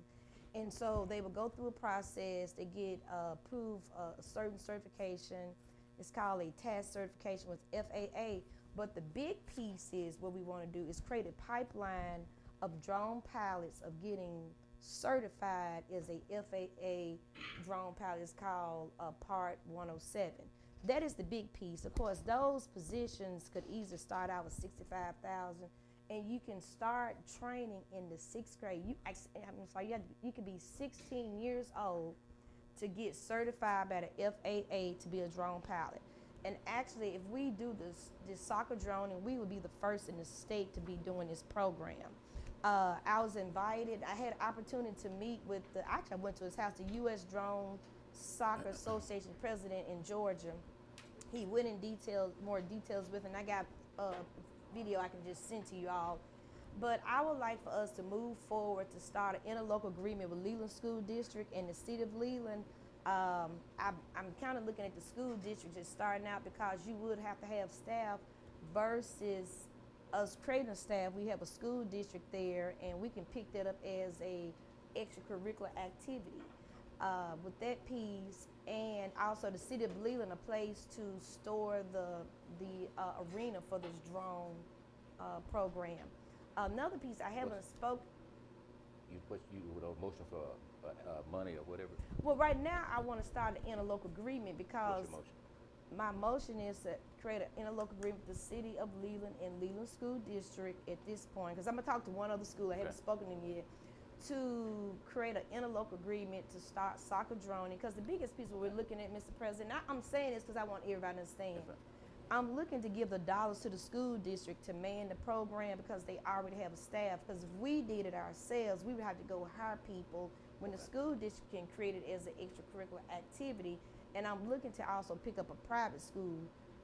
And so they will go through a process, they get approved a certain certification. It's called a task certification with FAA. But the big piece is what we want to do is create a pipeline of drone pilots of getting certified as a FAA drone pilot. It's called Part 107. That is the big piece. Of course, those positions could easily start out with $65,000, and you can start training in the 6th grade. You could be 16 years old to get certified by the FAA to be a drone pilot. And actually, if we do this soccer drone, and we would be the first in the state to be doing this program. I was invited. I had an opportunity to meet with I went to his house, the U.S. Drone Soccer Association president in Georgia. He went in more details with, and I got a video I can just send to you all. But I would like for us to move forward to start an interlocal agreement with Leland School District and the City of Leland I'm kind of looking at the school district just starting out because you would have to have staff versus us creating a staff. We have a school district there, and we can pick that up as a extracurricular activity with that piece, and also the city of Leland, a place to store the arena for this drone program. Another piece I haven't spoke. You with a motion for money or whatever? Well, right now I want to start an interlocal agreement because What's your motion? my motion is to create an interlocal agreement with the city of Leland and Leland School District at this point, because I'm gonna talk to one other school, I haven't spoken to them yet, to create an interlocal agreement to start soccer droning, because the biggest piece what we're looking at, Mr. President, I'm saying this because I want everybody to understand. Yes, ma'am. I'm looking to give the dollars to the school district to man the program because they already have a staff, because if we did it ourselves, we would have to go hire people when the school district can create it as an extracurricular activity. And I'm looking to also pick up a private school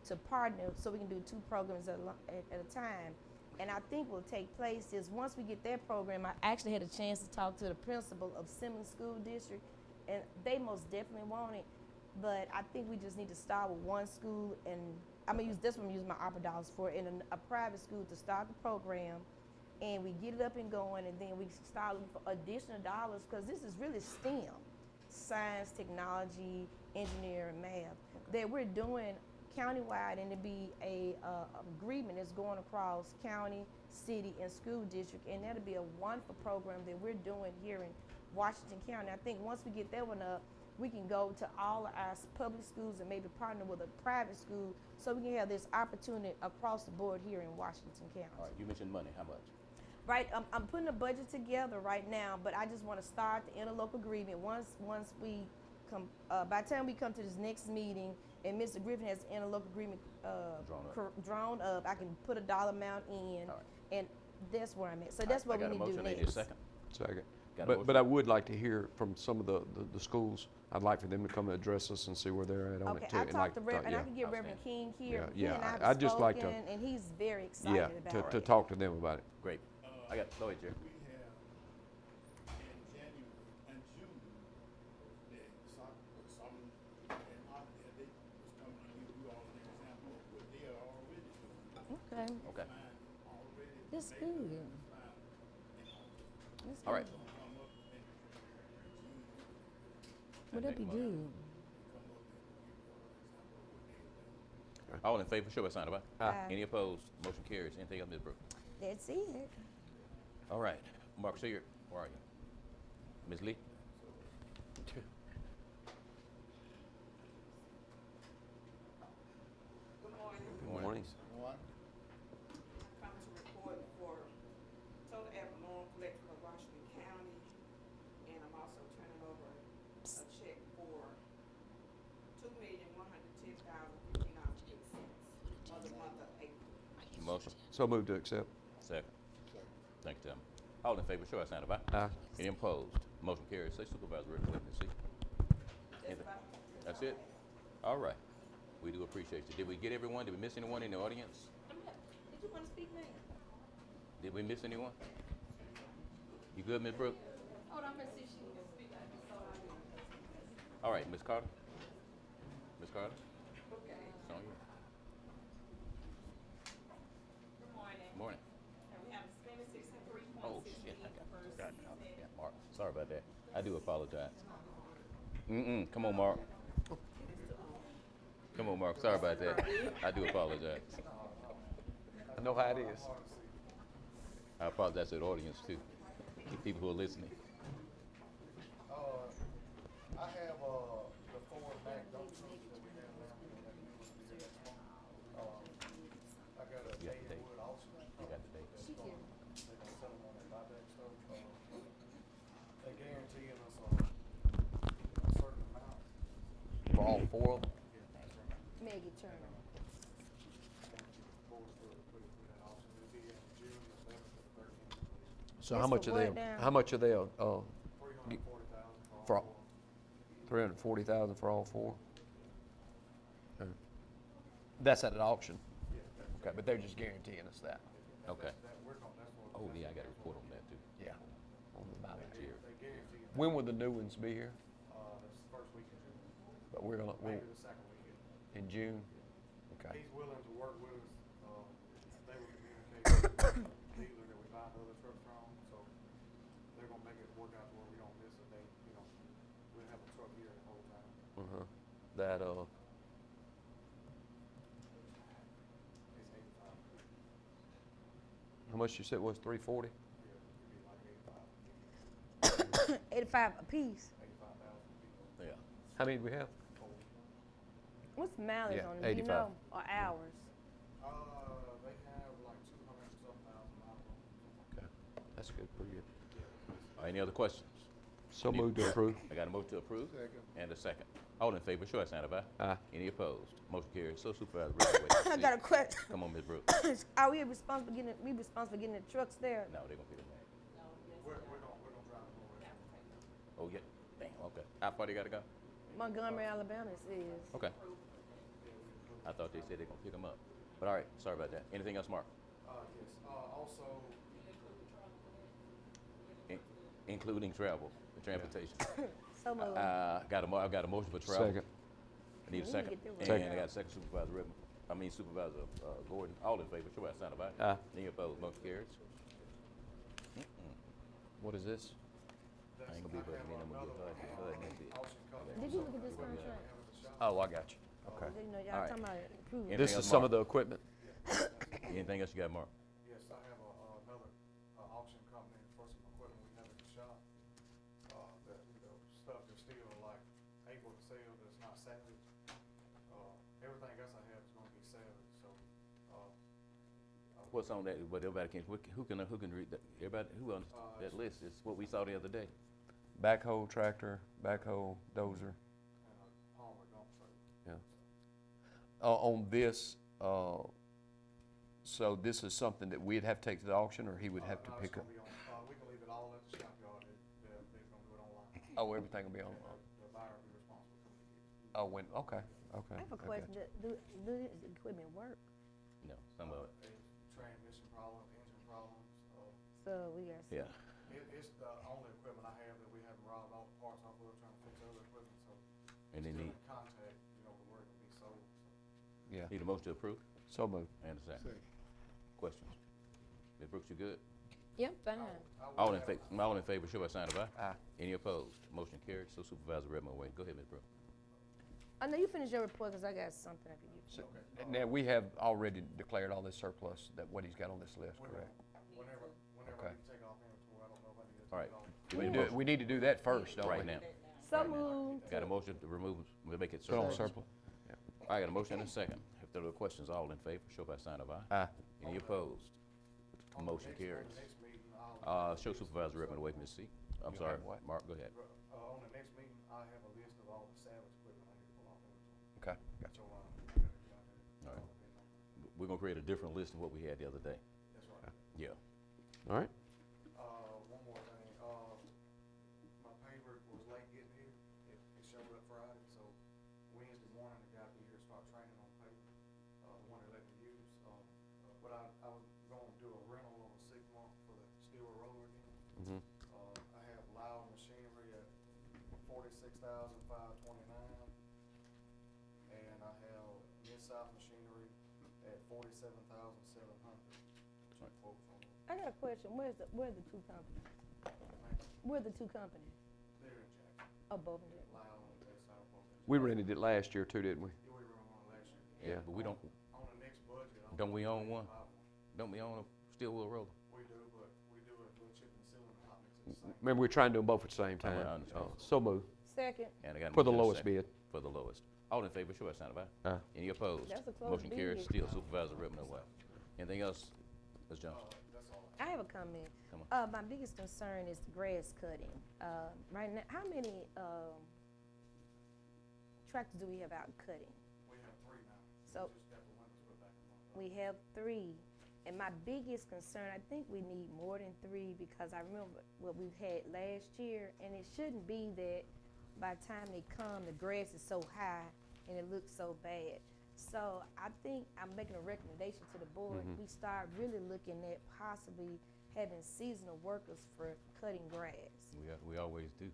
to partner so we can do 2 programs at a time. And I think what will take place is once we get that program, I actually had a chance to talk to the principal of Simmons School District, and they most definitely want it. But I think we just need to start with one school, and I'm gonna use this one, use my opera dollars for, in a private school to start the program, and we get it up and going, and then we start looking for additional dollars, because this is really STEM, science, technology, engineering, math, that we're doing countywide, and to be a agreement that's going across county, city, and school district, and that'll be a wonderful program that we're doing here in Washington County. I think once we get that one up, we can go to all of our public schools and maybe partner with a private school so we can have this opportunity across the board here in Washington County. All right, you mentioned money, how much? Right, I'm putting a budget together right now, but I just want to start the interlocal agreement. Once we come, by the time we come to this next meeting and Mr. Griffin has the interlocal agreement drawn up, I can put a dollar amount in, All right. and that's where I'm at. So that's what we need to do I got a motion, I need a next. second. Second. Got a But motion? I would like to hear from some of the schools. I'd like for them to come and address us and see where they're at on Okay, it too. I And talked like to Reverend, and I yeah. can get Reverend King here. Yeah, He and I have I'd just like to- spoken, and he's very excited Yeah, about to it. talk to them about it. Great. I got, go ahead, Jerry. We have in January and June, the some and out there, they was coming to give you all an example of what they are already doing. Okay, Okay. Mine already that's made good. them fine in August. That's All right. good. Come up in June, Well, that'd be Make a motion. good. come up and give you all an example of what they've done. All in favor, show by sign of aye. Aye. Any opposed? Motion carries. Anything else, Ms. Brooks? That's it. All right, Mark Seer, where are you? Ms. Lee? Good morning. Good morning. Come to report for Total Abnormal Collective of Washington County, and I'm also turning over a check for $2,110,015.08 for the month of April. Motion, So move to accept. second. Thank you, Tim. All in favor, show by sign of aye. Aye. Any opposed? Motion carries. Say Supervisor Rick, let me see. Anything? That's it? All right. We do appreciate you. Did we get everyone? Did we miss anyone in the audience? Did you want to speak, man? Did we miss anyone? You good, Ms. Brooks? Hold on, let's see if she can speak. I just saw her. All right, Ms. Carter? Ms. Carter? Okay. It's on you. Good morning. Morning. And we have spending Oh, 63.6 shit. I got first got- season. yeah, Mark, sorry about that. I do apologize. Come on, Mark. Come on, Mark. Sorry about that. I do apologize. I know how it is. I apologize to the audience too, the people who are listening. I have, the Ford Mac dumpsters that we have now. I got a You got the date. Wood also. You got the date. They're gonna sell them on that buyback stuff. They guaranteeing us a certain amount. For all 4 of them? Maggie Turner. Forward put it through that auction. It'll be in June, the 11th to the 13th. So That's how much for are they, what now? how much are they, 340,000 for, all. 340,000 for all 4? Okay. That's at an auction? Okay, but they're just guaranteeing us that? Okay. That we're gonna, that's what. Oh, yeah, I got a report on that too. Yeah. On the buyback. Here. They guarantee it. When will the new ones be here? That's the first week in June. But we're gonna, maybe the second weekend. in June? Okay. He's willing to work with us. They will communicate with the dealer that we buy the other truck from, so they're gonna make it work out to where we don't miss a day, you know. We'll have a truck here the whole time. Uh-huh. That, It's 85. how much you said was 340? Yeah, it'd be like 85, 85 apiece. 85,000 people. Yeah. How many do we have? What's the mileage Yeah, on them, do you 85. know, or hours? They have like 200 and some thousand miles on them. Okay, that's good, pretty good. Any other questions? So moved to approve. I got a motion to approve and a second. All in favor, show by sign of aye. Aye. Any opposed? Motion carries. So Supervisor Rickman, wait. I got a question. Come on, Ms. Brooks. Are we responsible for getting the trucks there? No, they're gonna be the man. We're gonna drive them over there. Oh, yeah. Damn, okay. How far they gotta go? Montgomery, Alabama, it says. Okay. I thought they said they're gonna pick them up. But all right, sorry about that. Anything else, Mark? Yes, also, Including travel, the transportation. So moved. I've got a motion for travel. Second. I need a We second. need to get And that right. I got a second, Supervisor Gordon. All in favor, show by sign of aye. Aye. Any opposed? Motion carries. What is this? I ain't gonna be budging, I'm gonna get HUD next year. auction company. Did you look at this contract? Oh, I got you. Okay. You know, All y'all right. talking about approving. Yeah. This Anything is else, some Mark? of the equipment? Anything else you got, Mark? Yes, I have another auction company for some equipment we have at the shop. That, stuff that's still like able to sell that's not salvaged. Everything else I have is gonna be salvaged, so, What's on that, but everybody can, who can read that? Everybody, who on that list is what we saw the other day. Backhoe tractor, backhoe dozer. and a Palmer dump truck. Yeah. On this, so this is something that we'd have to take to the auction, or he would have to No, it's pick up? gonna be on, we can leave it all at the shopyard, they're gonna do it online. Oh, everything will be on. The buyer will be responsible for it. Oh, when, okay, okay. I have a got question. you. Do this equipment work? No, some of it. Transmission problems, engine problems, So we got. Yeah. it's the only equipment I have that we haven't robbed all the parts off of, trying to fix other equipment, so. And they still need, in contact, where it can be sold, so. Yeah, need a motion to approve so moved. and a second. Questions? Ms. Brooks, you good? Yep, fine. All in favor, show by sign of aye. Aye. Any opposed? Motion carries. So Supervisor Redmond Wade. Go ahead, Ms. Brooks. I know you finished your report because I got something I could use. So, now, we have already declared all this surplus, that what he's got on this list, We correct? will, whenever Okay. we take off inventory, I don't know if I need to All right. take off. Do We we need to, we need to do that first, don't we? right now? So Right now. moved. Got a motion to remove, we'll make it Put on surplus. surplus. I got a motion and a second. If there are questions, all in favor, show by sign of aye. Aye. Any opposed? On the Motion next- carries. On the next meeting, I'll. Show Supervisor Redmond away from his seat. I'm You sorry, have what? Mark, go ahead. On the next meeting, I have a list of all the salvage equipment I need to pull off inventory. Okay, gotcha. So, I gotta get out there. All right. We're gonna create a different list than what we had the other day. That's right. Yeah. All right. One more thing, my paper was late getting here, it showed up Friday, so Wednesday morning, I got to be here, start training on paper, the one they let me use, but I was gonna do a rental on a 6 month for the steel roller again. Mhm. I have Loud Machinery at $46,529, and I have Mid-South Machinery at $47,700. Two quotes on it. I got a question. Where are the two companies? Where are the two companies? They're in Jackson, Oh, both of them. Loud and Mid-South both in We rented it last year too, didn't we? Yeah, we were on one last year. Yeah. But we don't, On the next budget. I'm Don't we gonna own one? buy don't we own a steel wheel roller? We do, but we do it with chip and seal and hot mix at the same. Remember, we're trying to do them both at the same I time. understand. So moved. Second. And I got a For the motion and a lowest second. bid. For the lowest. All in favor, show by sign of aye. Aye. Any opposed? That's a close Motion bid. carries. Still Supervisor Redmond away. Anything else, Ms. Johnson? That's all. I have a comment. Come on. My biggest concern is the grass cutting. Right now, how many tractors do we have out cutting? We have 3 now. So- We just got the windows put back on. We have 3. And my biggest concern, I think we need more than 3 because I remember what we've had last year, and it shouldn't be that by the time they come, the grass is so high and it looks so bad. So I think I'm making a recommendation to the board. We start really looking at possibly having seasonal workers for cutting grass. We always do.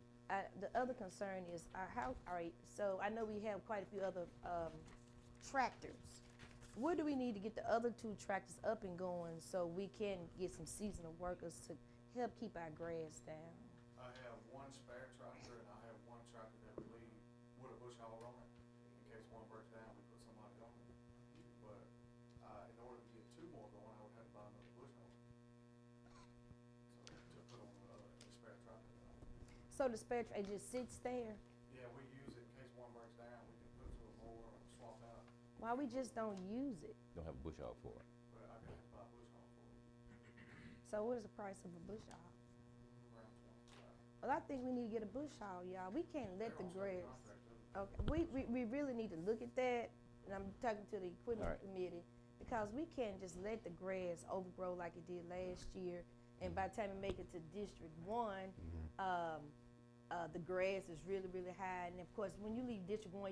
the other concern is, how, all right, so I know we have quite a few other, tractors. Where do we need to get the other 2 tractors up and going so we can get some seasonal workers to help keep our grass down? I have one spare tractor and I have one tractor that we leave with a bush hog on it. In case one breaks down, we put somebody on it. But, in order to get 2 more going, I would have to buy another bush hog. So, to put on the spare tractor. So the spare it just sits there? Yeah, we use it in case one breaks down, we can put it to a mower or swap out, Why we just don't use it? Don't have a bush hog for it. but I can have to buy a bush hog for it, So what is the price of a bush hog? around 25. Well, I think we need to get a bush hog, y'all. We can't let the They're on grass. certain contract, too. Okay, we really need to look at that, and I'm talking to the equipment Alright. committee, because we can't just let the grass overgrow like it did last year, and by the time we make it to District 1, the grass is really, really high, and of course, when you leave District 1,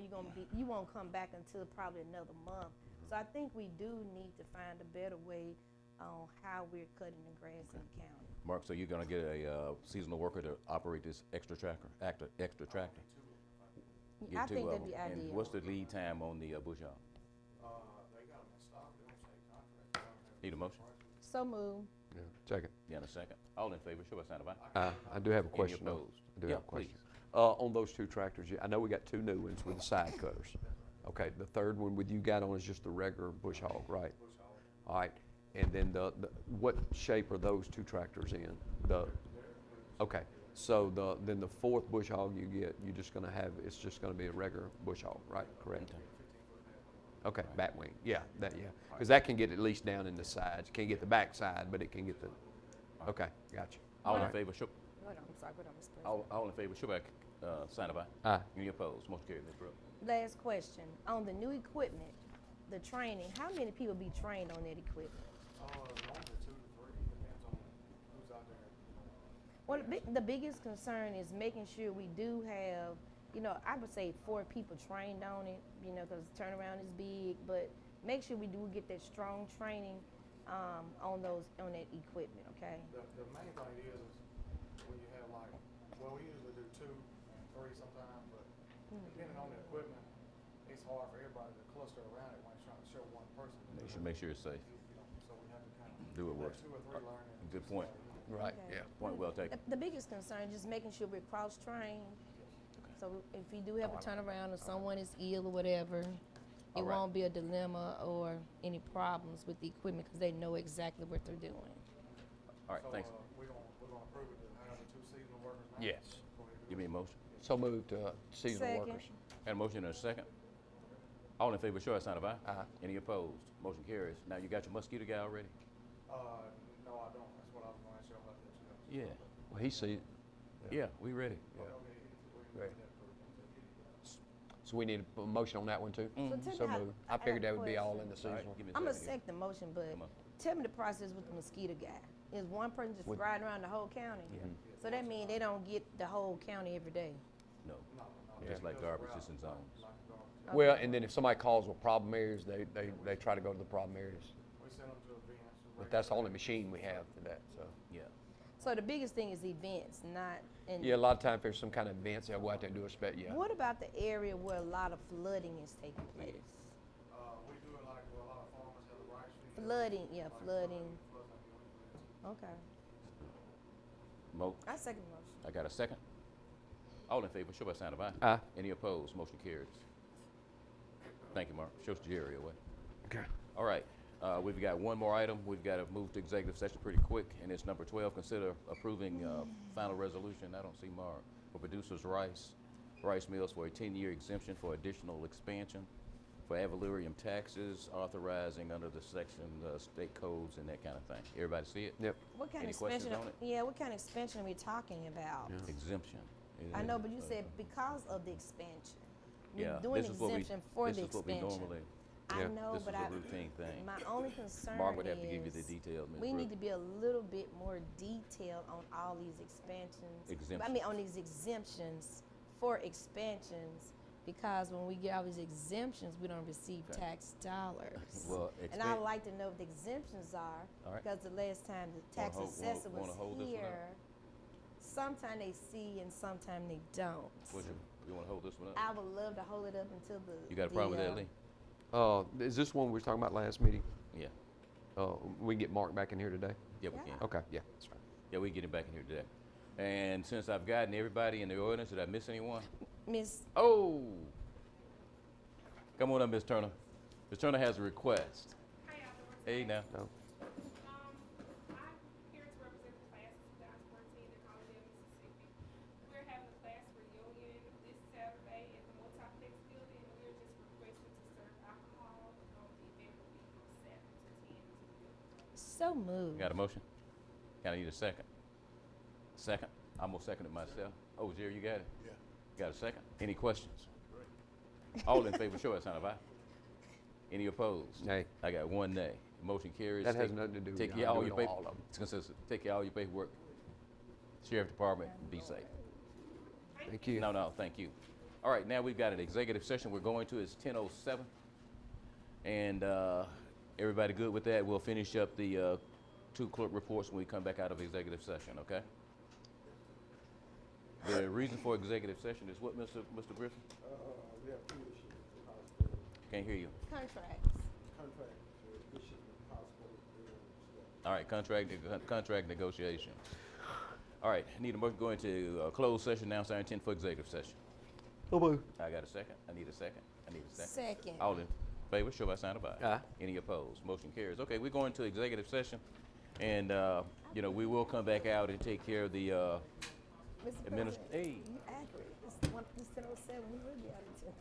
you won't come back until probably another month. So I think we do need to find a better way on how we're cutting the grass in the county. Mark, so you're gonna get a seasonal worker to operate this extra tractor, extra tractor? Get I 2 think of that'd be them. And ideal. what's the lead time on the bush hog? They got them in stock, they don't say contract. They don't have Need a motion? So move. Yeah, second. Yeah, in a second. All in favor, show by sign of aye. I do have a Any question. though. opposed? I do Yeah, have a question. please. On those 2 tractors, I know we got 2 new ones with the side cutters. Okay, the third one with you got on is just the regular bush hog, right? bush hog. All right, and then what shape are those 2 tractors in? Okay, so then the 4th bush hog you get, you're just gonna have, it's just gonna be a regular bush hog, right? Correct? Okay, back wing, yeah, because that can get at least down in the sides. Can't get the back side, but it can get the, okay, gotcha. All in Alright. favor, show, Hold on, I'm sorry, hold on, Mr. President. all in favor, show by sign of aye. Aye. Any opposed? Motion carried, Ms. Brooks. Last question, on the new equipment, the training, how many people be trained on that equipment? Normally 2 to 3, depends on who's out there. Well, the biggest concern is making sure we do have, I would say 4 people trained on it, because turnaround is big, but make sure we do get that strong training on that equipment, okay? The main thing is when you have we usually do 2, 3 sometimes, but depending on the equipment, it's hard for everybody to cluster around it when it's trying to show one person. You should make sure it's safe. So we have to kind of Do it work. 2 or 3 learning. Good point. Right, Okay. yeah. Point well taken. The biggest concern, just making sure we're cross-trained. So if we do have a turnaround or someone is ill or whatever, it All right. won't be a dilemma or any problems with the equipment because they know exactly what they're doing. All right, So, thanks. we're gonna approve it to have the 2 seasonal workers now? Yes. Go ahead and do Give me a motion. So moved to seasonal Second. workers. Got a motion and a second. All in favor, show by sign of aye. Aye. Any opposed? Motion carries. Now, you got your mosquito guy already? No, I don't. That's what I was gonna ask you about that, you know. Yeah. Well, he see, Yeah, we ready. Right. So we need a motion on that one too? So tell So me how- moved. I I got figured a that would be all question. in the All right, seasonal. give me a I'm gonna second. second the motion, but Come on. tell me the process with the mosquito guy. Is one person just With- riding around the whole county? So that means they don't get the whole county every day? No. No, Just like garbage, just in zones. Well, and then if somebody calls with problem areas, they try to go to the problem areas. We send them to events. But that's the only machine we have for that, so. Yeah. So the biggest thing is events, not, and Yeah, a lot of times if there's some kind of events, they'll go out there and do a spec, yeah. what about the area where a lot of flooding is taking place? We do it like where a lot of farmers have the rice fields. Flooding, yeah, like flooding. floods like the Okay, Mo, I second the motion. I got a second. All in favor, show by sign of aye. Aye. Any opposed? Motion carries. Thank you, Mark. Shows Jerry away. Okay. All right, we've got one more item. We've got to move to executive session pretty quick, and it's number 12. Consider approving final resolution. I don't see Mark. For producers rice mills for a 10-year exemption for additional expansion for ad valorem taxes, authorizing under the section, state codes and that kind of thing. Everybody see it? Yep. What kind Any of questions expansion? on it? Yeah, what kind of expansion are we talking about? Exemption. I know, but you said because of the expansion. We're Yeah, doing this is what we- exemption for the This is what we expansion. normally, I Yeah. know, this is but a routine thing. my only concern Mark would have to give you the is details, Ms. we need Brooks. to be a little bit more detailed on all these expansions. I mean, on these exemptions for expansions, because when we get all these exemptions, we don't receive Okay. tax dollars. Well, And I'd like to know what the exemptions are, All right. because the last time the tax hold- assessor wanna was hold this one up? here, Sometimes they see and sometimes they don't. You wanna hold this one up? I would love to hold it up until the. You got a problem with that, Lee? Is this one we were talking about last meeting? Yeah, We can get Mark back in here today? yeah, we Yeah. can. Okay, yeah, that's fine. Yeah, we get him back in here today. And since I've gotten everybody in the audience, did I miss anyone? Miss, Oh! Come on up, Ms. Turner. Ms. Turner has a request. How y'all doing Hey, today? now. No. I'm here to represent the class of 2014 in Hollandale, Mississippi. We're having a class reunion this Saturday at the Multiplex building, and we're just requesting to serve alcohol. The event will be from 7 to 10 p.m. so moved. Got a motion? Kinda need a second. Second? I'm gonna second it myself. Oh, Jerry, you got it? Yeah. Got a second? Any questions? All in favor, show a sign of aye. Any opposed? Nay. I got one nay. Motion carries. That has Take- nothing to do with Take y'all your, all doing your paper, all of them. it's consistent. Take your, all your paperwork. Sheriff Department, be safe. Thank you. No, thank you. All right, now we've got an executive session we're going to. It's 10:07. And everybody good with that? We'll finish up the two clerk reports when we come back out of executive session, okay? The reason for executive session is what, Mr. Griffin? We have two issues with the hospital, Can't hear you. Contracts. contract issues with the hospital. All right, contract negotiation. All right, need a motion to go into closed session now, so I intend for executive session. I got a second. I need a second. Second. All in favor, show by sign of aye. Aye. Any opposed? Motion carries. Okay, we're going to executive session, and we will come back out and take care of the Mr. Administ- President, hey. you accurate. It's 10:07. We will be out of 10.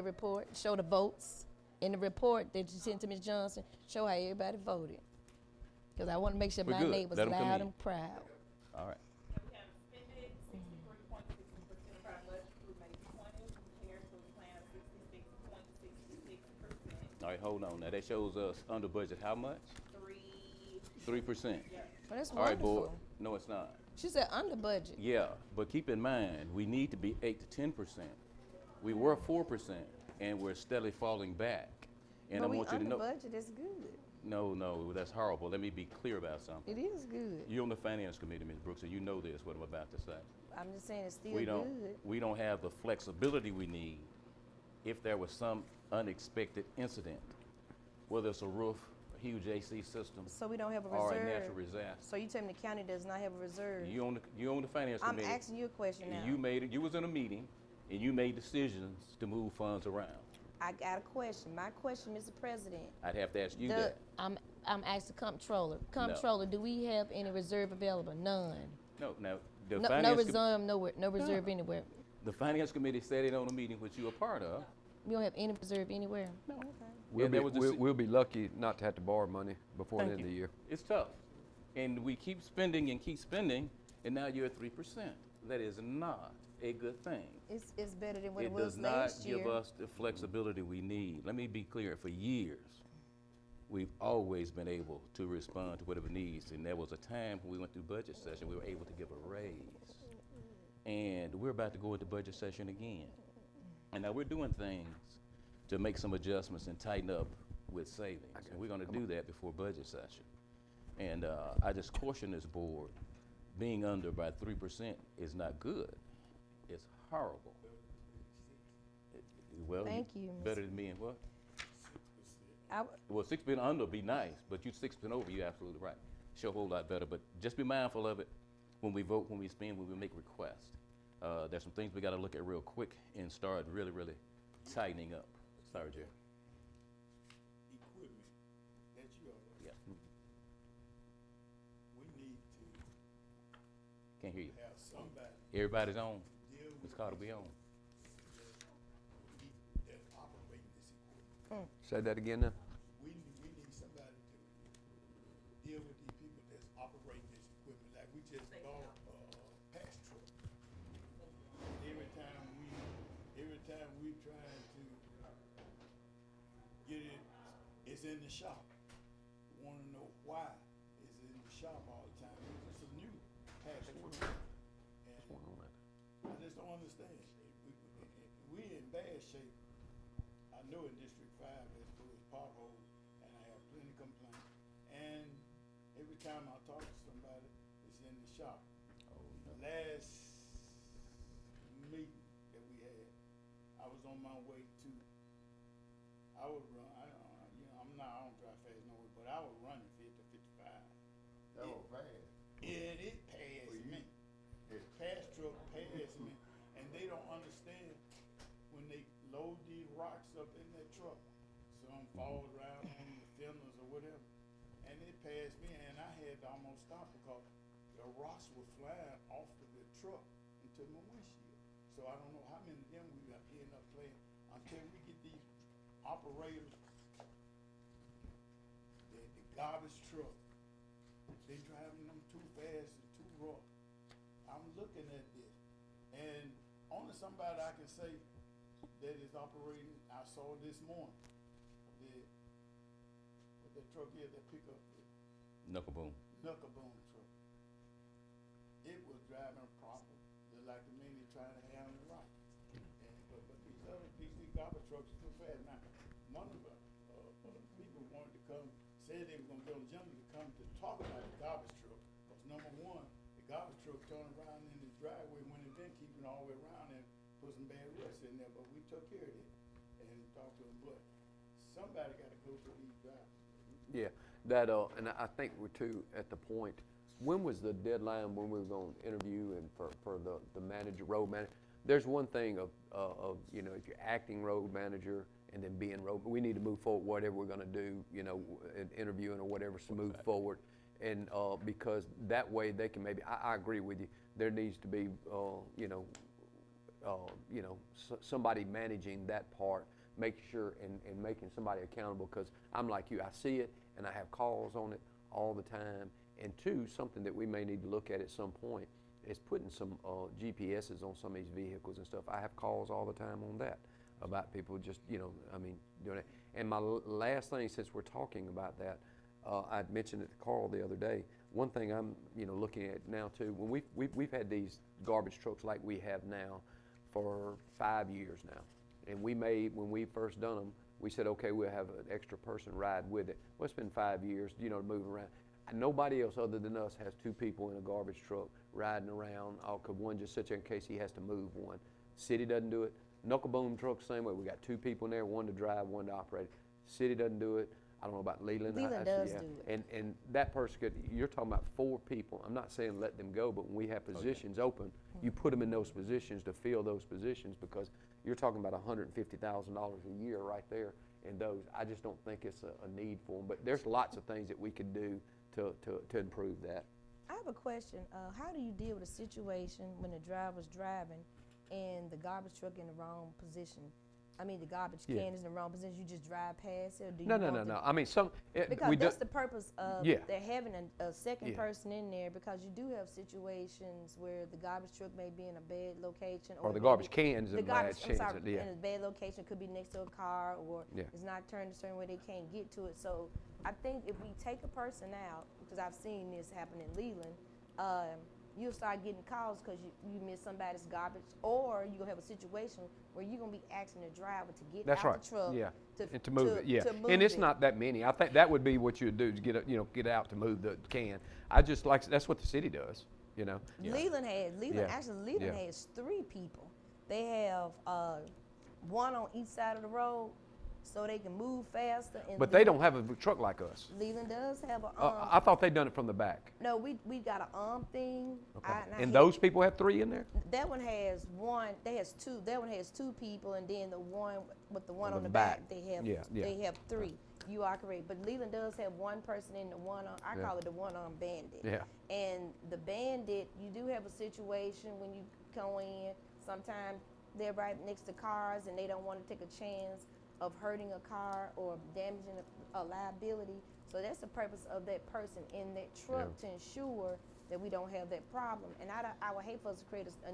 report, show the votes in the report that you sent to Ms. Johnson, show how everybody voted. Because I want to make sure We're my good. neighbors Let 'em come loud in. and proud. All right. We have expended 63.60% of our budget through May 20 compared to a plan of 66.66%. All right, hold on. Now, that shows us under budget how much? 3%. Well, that's All right, board. wonderful. No, it's not. She said under budget. Yeah, but keep in mind, we need to be 8 to 10%. We were 4%, and we're steadily falling back. And But I we want you to under know. budget, that's good. No, that's horrible. Let me be clear about something. It is good. You're on the finance committee, Ms. Brooks, and you know this, what I'm about to say. I'm just saying it's still We good. don't have the flexibility we need if there was some unexpected incident, whether it's a roof, a huge AC system, So we don't have a or a reserve. natural disaster. So you tell me the county does not have a reserve? You on the finance I'm committee. asking you a question now. You was in a meeting, and you made decisions to move funds around. I got a question. My question, Mr. President. I'd have to ask you the- that. I'm asking comptroller. Comptroller, do we have any reserve available? None. No, now, the No, finance. no reserve nowhere. No reserve anywhere. The finance committee said it on a meeting which you were part of. We don't have any reserve anywhere. No. Okay. We'll And be, there was a we'll be lucky not to have to borrow money before the Thank end of the you. year. It's tough. And we keep spending, and now you're at 3%. That is not a good thing. It's better than what it It was does not last year. give us the flexibility we need. Let me be clear, for years, we've always been able to respond to whatever needs. And there was a time when we went through budget session, we were able to give a raise. And we're about to go into budget session again. And now we're doing things to make some adjustments and tighten up with savings. And we're gonna do that before budget session. And I just caution this board, being under by 3% is not good. It's horrible. Well, Thank you, better Mr. than me in what? I w- Well, 6% under would be nice, but you 6% over, you're absolutely right. Sure, a whole lot better, but just be mindful of it when we vote, when we spend, when we make requests. There's some things we gotta look at real quick and start really, really tightening up. Sorry, Jerry. Equipment that you are, Yeah, we need to can't hear you. have somebody Everybody's on. deal with Ms. Carter, we on. that's operating this equipment. Say that again now? We need somebody to deal with these people that's operating this equipment, like we just bought a patch truck. Every time we trying to get it, it's in the shop. Wanna know why it's in the shop all the time, it's a new patch truck. And I just don't understand. We in bad shape. I know in District 5 as far as potholes, and I have plenty of complaints. And every time I talk to somebody, it's in the shop. Last meeting that we had, I was on my way to, I would run, I don't drive fast nowhere, but I was running 50, 55. That was fast. And it passed me. The pass truck passed me, and they don't understand when they load these rocks up in that truck. Some falls around on the fenders or whatever, and it passed me, and I had to almost stop because the rocks were flying off of the truck into my windshield. So I don't know how many of them we got end up playing until we get these operators, the garbage truck. They driving them too fast and too rough. I'm looking at this, and only somebody I can say that is operating, I saw this morning, what that truck is, that pickup, Knuckle boom. knuckle boom truck. It was driving proper, just like the man is trying to handle it right. And, but these garbage trucks are too fast. Now, one of the people wanted to come, said they were gonna get on the gentleman to come to talk about the garbage truck. Cause number one, the garbage truck turned around in the driveway when it been keeping all the way around and put some bad ruts in there, but we took care of it and talked to them. But somebody gotta go to these drivers. Yeah, that, and I think we're too at the point, when was the deadline when we were gonna interview and for the manager, road manager? There's one thing of, you know, if you're acting road manager and then being road, we need to move forward, whatever we're gonna do, you know, in interviewing or whatever, to move forward. And, because that way they can maybe, I agree with you, there needs to be, somebody managing that part making sure and making somebody accountable, because I'm like you, I see it and I have calls on it all the time. And two, something that we may need to look at some point is putting some GPSs on some of these vehicles and stuff. I have calls all the time on that about people just, doing it. And my last thing, since we're talking about that, I'd mentioned it to Carl the other day. One thing I'm, looking at now too, when we've had these garbage trucks like we have now for 5 years now. And when we first done them, we said, okay, we'll have an extra person ride with it. Well, it's been 5 years, to move around. Nobody else other than us has 2 people in a garbage truck riding around. Could one just sit there in case he has to move one? City doesn't do it. Knuckle boom truck, same way. We got 2 people in there, one to drive, one to operate. City doesn't do it. I don't know about Leland. Leland does do it. And that person could, you're talking about 4 people. I'm not saying let them go, but when we have positions open, you put them in those positions to fill those positions, because you're talking about $150,000 a year right there in those. I just don't think it's a need for them. But there's lots of things that we could do to improve that. I have a question. How do you deal with a situation when the driver's driving and the garbage truck in the wrong position? I mean, the garbage can is in the wrong position. You just drive past it, or do you No. I mean, because that's the purpose of Yeah. they're having a second Yeah. person in there, because you do have situations where the garbage truck may be in a bad location, Or the maybe garbage can's in the a bad garbage, I'm sorry, shape, yeah. in a bad location, could be next to a car, or Yeah. it's not turned a certain way they can't get to it. So I think if we take a person out, because I've seen this happen in Leland, you'll start getting calls because you miss somebody's garbage, or you're going to have a situation where you're going to be asking the driver to get That's out right. the truck Yeah. to, And to move it, yeah. to move And it's it. not that many. I think that would be what you would do, is get out to move the can. I just like, that's what the city does, Yeah. Leland Yeah. Leland Yeah. has 3 people. They have one on each side of the road, so they can move faster. And But they don't have a truck like us. Leland does have a I thought they'd done it from the back. no, we got an thing. Okay. I And hate- those people have 3 in there? That one has one. That has 2. That one has 2 people, and then the one with the one On on the the back, back. they have Yeah, yeah. they have 3. You are correct, but Leland does have one person in the one. I Yeah. call it the one-armed bandit. Yeah. And the bandit, you do have a situation when you go in. Sometimes they're right next to cars, and they don't want to take a chance of hurting a car or damaging a liability. So that's the purpose of that person in that truck, Yeah. to ensure that we don't have that problem. And I would hate for us to create a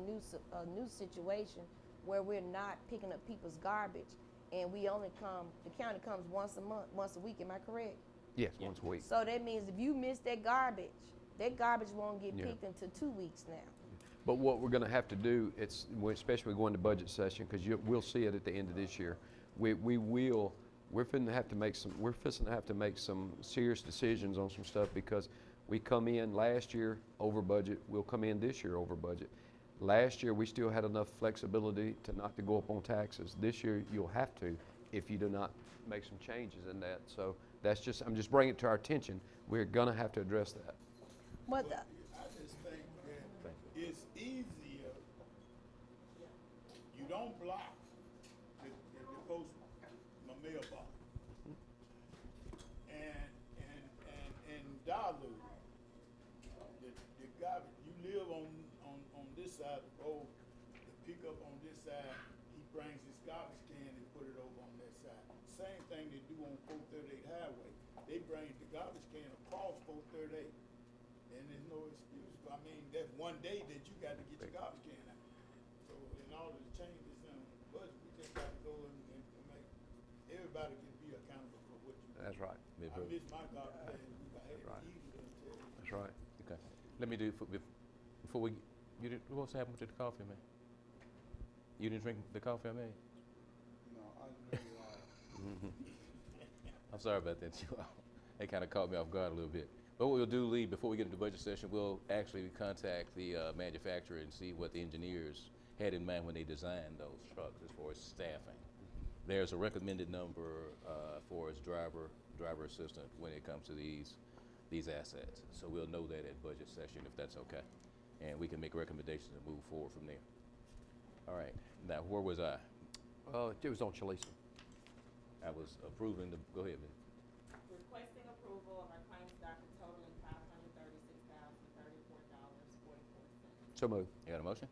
new situation where we're not picking up people's garbage, and the county comes once a week. Am I correct? Yes, once a week. So that means if you miss that garbage won't get Yeah. picked until 2 weeks now. But what we're going to have to do, especially going to budget session, because we'll see it at the end of this year. We're fixing to have to make some serious decisions on some stuff, because we come in last year over budget. We'll come in this year over budget. Last year we still had enough flexibility to not to go up on taxes. This year you'll have to, if you do not make some changes in that. So I'm just bringing it to our attention. We're going to have to address that. But I just think that it's easier, you don't block the post, my mailbox. And Dalu, the garbage, you live on this side of the road, the pickup on this side, he brings his garbage can and put it over on that side. Same thing they do on 438 Highway. They bring the garbage can across 438. And there's no excuse. I mean, that's one day that you got to get your garbage can out. So in order to change this budget, we just got to go and make, everybody can be accountable for what you do. That's right. I miss my garbage can. I had Right. to eat it until. That's right. Okay. Let me do, before what's happened to the coffee, man? You didn't drink the coffee I made? No, I really I'm sorry about that, you all. It kind of caught me off guard a little bit. But what we'll do, Lee, before we get into the budget session, we'll actually contact the manufacturer and see what the engineers had in mind when they designed those trucks as far as staffing. There's a recommended number for its driver assistant when it comes to these assets. So we'll know that at budget session, if that's okay. And we can make recommendations and move forward from there. All right. Now, where was I? It was on Chalisa. I was approving the, go ahead, man. Requesting approval of our claims docket totaling $536,034.44. So moved. You got a motion?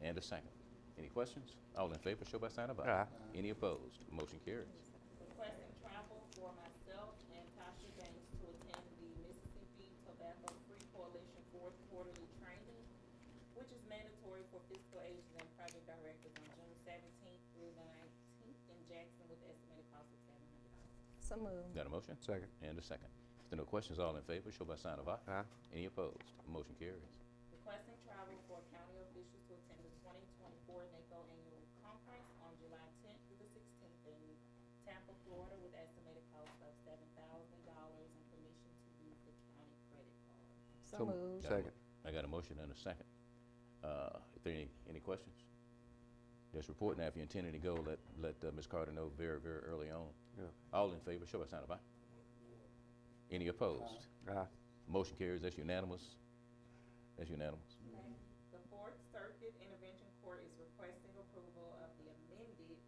And a second. Any questions? All in favor, show by sign of aye. Aye. Any opposed? Motion carries. Requesting travel for myself and Tasha Banks to attend the Mississippi Tobacco Free Coalition fourth quarterly training, which is mandatory for fiscal agents and project directors on June 17th through the 19th in Jackson with estimated cost of $700. So moved. Got a motion? Second. And a second. If there are no questions, all in favor, show by sign of aye. Aye. Any opposed? Motion carries. Requesting travel for county officials to attend the 2024 NACO Annual Conference on July 10th through the 16th in Tampa, Florida, with estimated cost of $7,000 and permission to use the county credit card. So moved. Second. I got a motion and a second. If there are any questions? Just report now if you're intending to go, let Ms. Carter know very, very early on. Yeah. All in favor, show by sign of aye. Any opposed? Aye. Motion carries. That's unanimous. That's unanimous. Okay. The Fourth Circuit Intervention Court is requesting approval of the amended,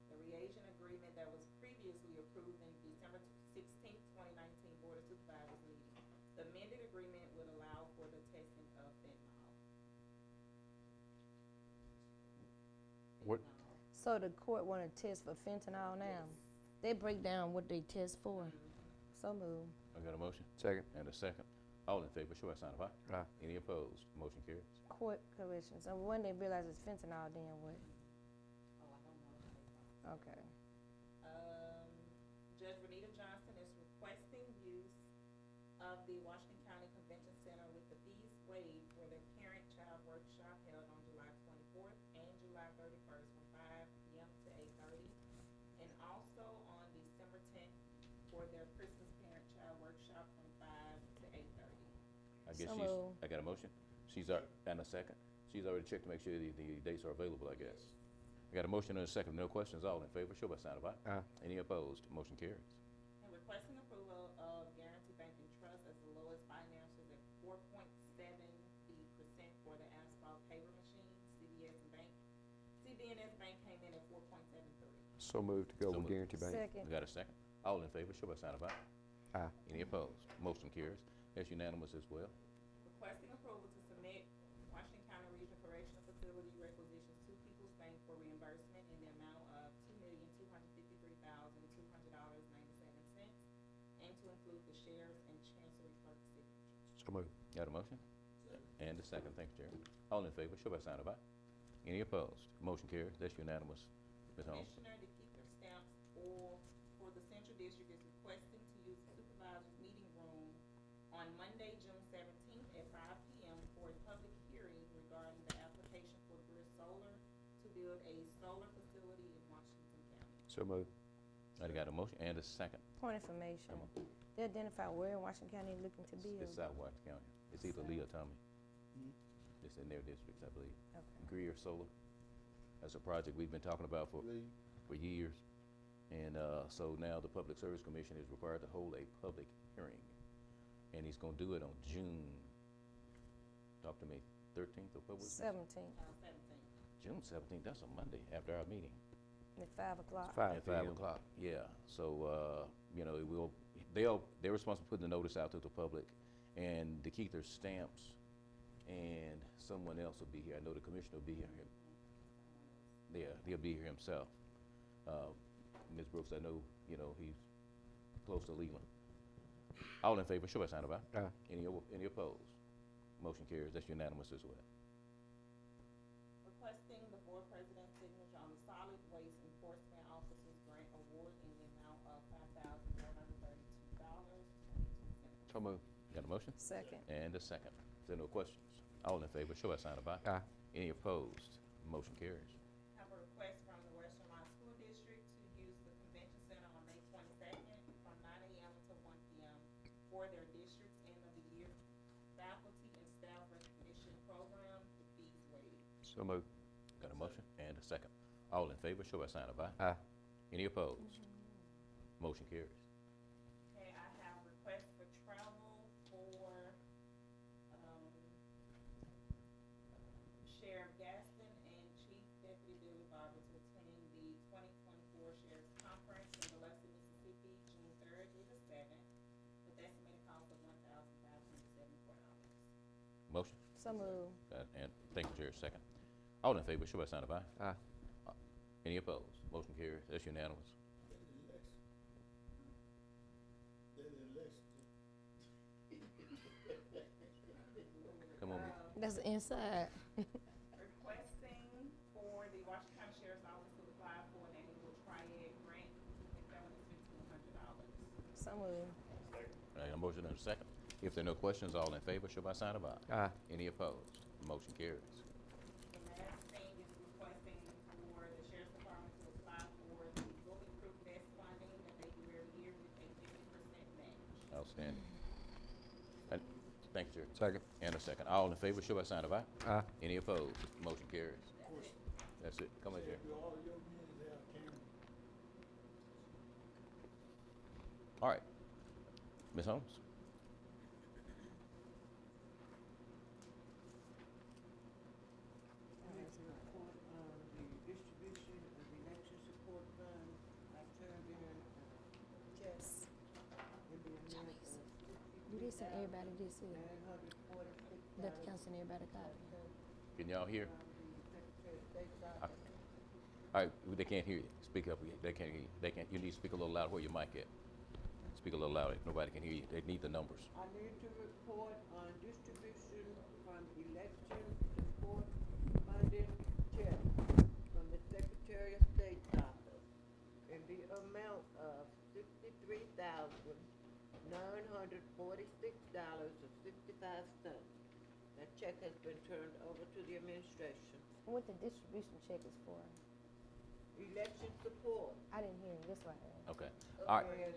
the reagent agreement that was previously approved in December 16th, 2019 Board of Supervisors meeting. The amended agreement would allow for the testing of fentanyl. What- Fentanyl. So the court want to test for fentanyl now? They break down what they test for. So moved. I got a motion Second. and a second. All in favor, show by sign of aye. Aye. Any opposed? Motion carries. Court corrections. And when they realize it's fentanyl, then what? Oh, I don't know. Okay. Judge Renita Johnson is requesting use of the Washington County Convention Center with the fees waived for their parent-child workshop held on July 24th and July 31st from 5 p.m. to 8:30, and also on December 10th for their Christmas parent-child workshop from 5 to 8:30. I guess So she's, moved. I got a motion. And a second. She's already checked to make sure the dates are available, I guess. I got a motion and a second. No questions. All in favor, show by sign of aye. Aye. Any opposed? Motion carries. And requesting approval of Guarantee Bank and Trust as the lowest financiers at 4.70% for the asphalt paper machine. CBNS Bank came in at 4.73. So moved to go So with moved. Guarantee Bank. Second. We got a second. All in favor, show by sign of aye. Aye. Any opposed? Motion carries. That's unanimous as well. Requesting approval to submit Washington County Regional Correctional Facility requisitions to People's Bank for reimbursement in the amount of $2,253,200.97, and to include the sheriff's and chancery clerk's signatures. So moved. Got a motion? And a second. Thanks, Jerry. All in favor, show by sign of aye. Any opposed? Motion carries. That's unanimous. Ms. Holmes? Commissioner DeKeeper Stamps for the Central District is requesting to use the supervisor's meeting room on Monday, June 17th at 5 p.m. for a public hearing regarding the application for Greer Solar to build a solar facility in Washington County. So moved. I got a motion and a second. Point of information. Come on. They identify where in Washington County they're looking to build. It's South Washington County. It's either Lee or Tommy. It's in their districts, I believe. Okay. Greer Solar. That's a project we've been talking about for years. And so now the Public Service Commission is required to hold a public hearing. And he's gonna do it on June, talk to me, 13th or what was it? 17th 17th. June 17th, that's a Monday after our meeting. at 5 o'clock. 5 At 5 p.m. o'clock, yeah. So, you know, they're responsible for putting the notice out to the public. And DeKeither Stamps and someone else will be here. I know the commissioner will be here. Yeah, he'll be here himself. Ms. Brooks, I know, you know, he's close to Leland. All in favor, show by sign of aye. Aye. Any opposed? Motion carries. That's unanimous as well. Requesting the board president's signature on the Solid Waste Enforcement Officers Grant Award in the amount of $5,432.22. So moved. Got a motion? Second. And a second. If there are no questions, all in favor, show by sign of aye. Aye. Any opposed? Motion carries. Have a request from the Western Line School District to use the convention center on May 22nd from 9 a.m. to 1 p.m. for their district's end of the year faculty and staff recognition program, the fees waived. So moved. Got a motion and a second. All in favor, show by sign of aye. Aye. Any opposed? Motion carries. Okay, I have requests for travel for, Sheriff Gaston and Chief Deputy Billy Barber to attend the 2024 Sheriff's Conference in Biloxi, Mississippi, June 3rd through the 7th, with estimated cost of $1,574. Motion? So moved. And thank you, Jerry. Second. All in favor, show by sign of aye. Aye. Any opposed? Motion carries. That's unanimous. Come on. That's inside. Requesting for the Washington County Sheriff's Office to apply for an annual triad grant, and that one is $1,500. Some of them. All right, a motion and a second. If there are no questions, all in favor, show by sign of aye. Aye. Any opposed? Motion carries. The last thing is requesting for the Sheriff's Department to apply for the bulletproof vest funding that they do every year with a 50% match. Outstanding. Thank you, sir. Second. And a second. All in favor, show by sign of aye. Aye. Any opposed? Motion carries. That's it. Come on, Jerry. All right. Ms. Holmes? Report on the distribution of election support funds. I turned in, Yes. in the amount of You did send everybody this here. $946 Let the council and everybody copy. Can y'all hear? from the Secretary of State's All office. right, they can't hear you. Speak up. They can't hear you. They can't. You need to speak a little louder where your mic at. Speak a little louder. Nobody can hear you. They need the numbers. I need to report on distribution from election support funding check from the Secretary of State's office in the amount of $63,946.65. That check has been turned over to the administration. What the distribution check is for? Election support. I didn't hear him. That's why I asked. Okay. All right. And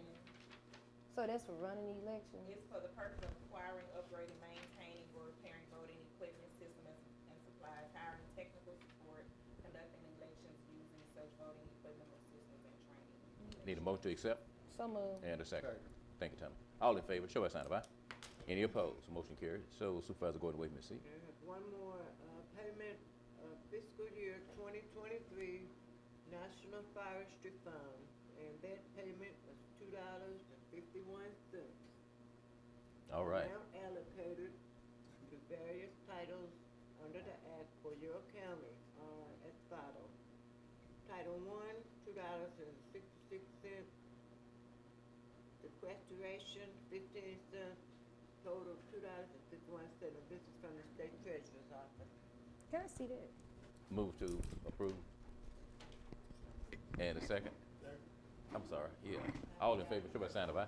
So that's for running the election? It's for the purpose of acquiring, upgrading, maintaining, or repairing voting equipment, systems, and supplies, hiring technical support, conducting elections using such voting equipment or systems, and training. Need a motion to accept? Some of And a second. Thank you, Tommy. All in favor, show by sign of aye. Any opposed? Motion carries. So Supervisor Gordon Wade, Ms. C. I have one more, payment of fiscal year 2023 National Forestry Fund, and that payment was $2.51. All right. Amount allocated to various titles under the Act for your county are as follows. Title I, $2.66. Sequestration, 15 cents. Total $2.61. This is from the State Treasurer's Office. Can I see that? Move to approve. And a second? I'm sorry, yeah. All in favor, show by sign of aye.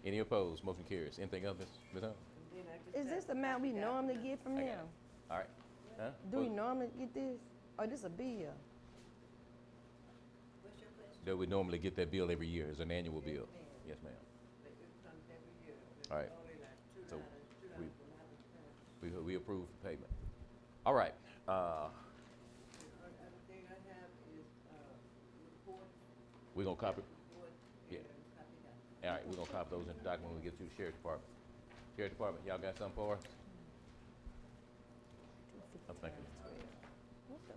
Any opposed? Motion carries. Anything else, Ms. Hunt? And then I just Is have this the amount we normally get from I got them? it. All right. Huh? Do we What- normally get this? Or this a bill? What's your question? That we normally get that bill every year, it's an annual bill. ma'am. Yes, ma'am. It comes every year. It's All right. only like So $2.11. we approve payment. All right, The other thing I have is, reports, we're gonna copy, report, Yeah. and copy that. all right, we're gonna copy those in the document when we get to the Sheriff's Department. Sheriff's Department, y'all got something for us? I'm thinking. What the?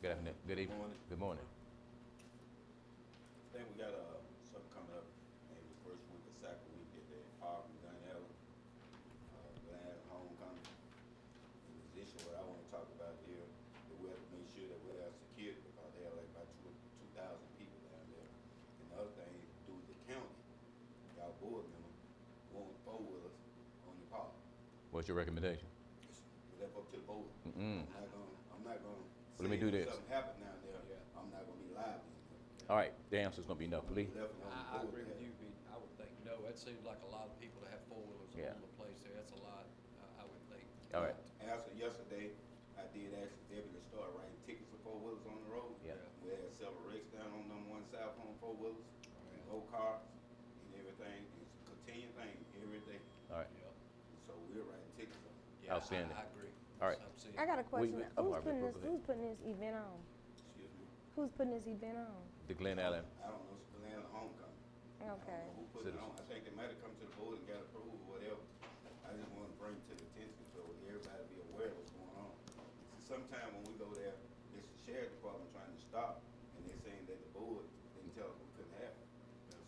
Good afternoon, good evening, Morning. good morning. I think we got, something coming up, maybe the first week of Saturday week at the park in Glen Ellen, Glen Ellen Homecoming. And this issue, what I wanna talk about here, that we have to make sure that we have security, because they have like about 2,000 people down there. And the other thing, do with the county, y'all board members, want four-wheelers on the park. What's your recommendation? We left up to the board. Mm-mm. I'm not gonna. Well, let me say do if this. Something happened down there, I'm not gonna be liable. All right, the answer's gonna be no. Lee? Left it on the I board. agree with you, Pete. I would think no. That seems like a lot of people to have four-wheelers Yeah. on the place there. That's a lot, I would think. All right, After yesterday, I did ask the deputy to start writing tickets for four-wheelers on the road. Yeah. We had several wrecks down on them one south on four-wheelers, and go-karts, and everything. It's a continuing thing every day. all right, Yeah. So we're writing tickets on. Yeah, Outstanding. I agree. All right. I'm seeing- I got a question. I'm Who's already putting this, approved it. who's putting this event on? Excuse me. Who's putting this event on? the Glen Allen, I don't know, it's Glen Ellen Homecoming. I don't Okay. know who put it on. I think they might have come to the board and got approved or whatever. I just want to bring it to the attention so everybody be aware of what's going on. See, sometime when we go there, it's the sheriff department trying to stop, and they're saying that the board didn't tell us we couldn't have it.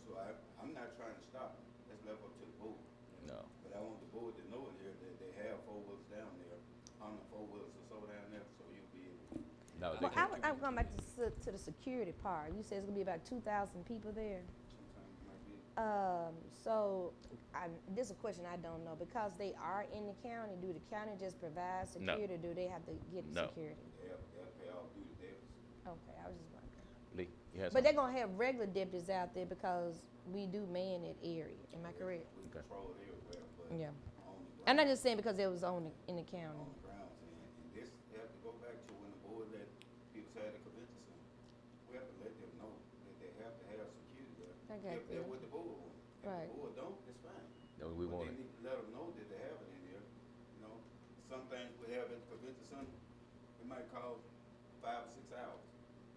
So I'm not trying to stop. That's left up to the board. no. But I want the board to know in here that they have four-wheelers down there, on the four-wheelers or so down there. No, they Well, can't. I'm going back to the security part. You said it's gonna be about 2,000 people there. Sometimes it might be. So, this is a question I don't know, because they are in the county, do the county just provide security, or do they have to get No. security? They'll pay all due to theirs. Okay, I was just wondering. Lee, you had But something? they're gonna have regular deputies out there because we do man that area, am I correct? We Okay. control it everywhere, but Yeah. on the I'm not ground- just saying because it was in the county. on the grounds, and this have to go back to when the board let people had the convention center. We have to let them know that they have to have security there. I got If they're that. with the board. If Right. the board don't, it's fine. No, we But want they it. need to let them know that they have it in there, you know. Some things we have at the convention center, it might cost 5 or 6 hours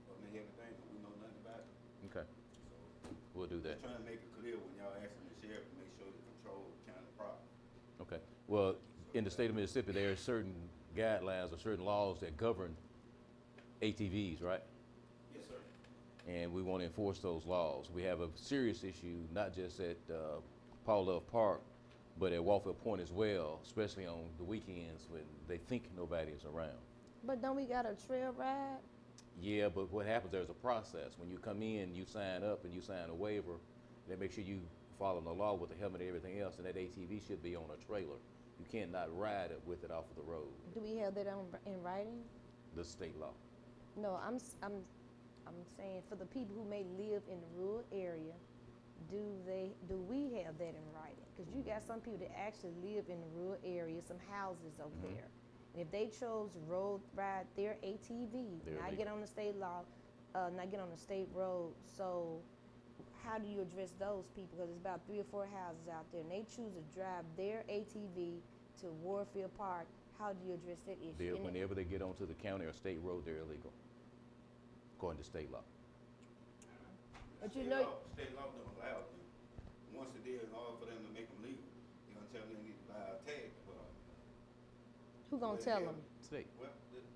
of me everything, but we know nothing about it. Okay, So, we'll do we're that. trying to make it clear when y'all asking the sheriff to make sure they control the county property. Okay. Well, in the state of Mississippi, there are certain guidelines or certain laws that govern ATVs, right? Yes, sir. And we want to enforce those laws. We have a serious issue, not just at Paul Love Park, but at Walfield Point as well, especially on the weekends when they think nobody is around. But don't we got a trail ride? Yeah, but what happens, there's a process. When you come in, you sign up and you sign a waiver. They make sure you follow the law with the helmet and everything else, and that ATV should be on a trailer. You can't not ride it with it off of the road. Do we have that in writing? The state law. No, I'm saying for the people who may live in the rural area, do we have that in writing? Because you got some people that actually live in the rural area, some houses over Mhm. there. And if they chose to road ride their ATV, They're not legal. get on the state law, not get on the state road, so how do you address those people? Because there's about 3 or 4 houses out there, and they choose to drive their ATV to Warfield Park. How do you address that issue? And Whenever they get onto the county or state road, they're illegal, according to state law. But you State know, law- State law don't allow them. Once it is, in order for them to make them legal, you're gonna tell them they need to buy a tag for it. who gonna Well, tell yeah. them? State. Well,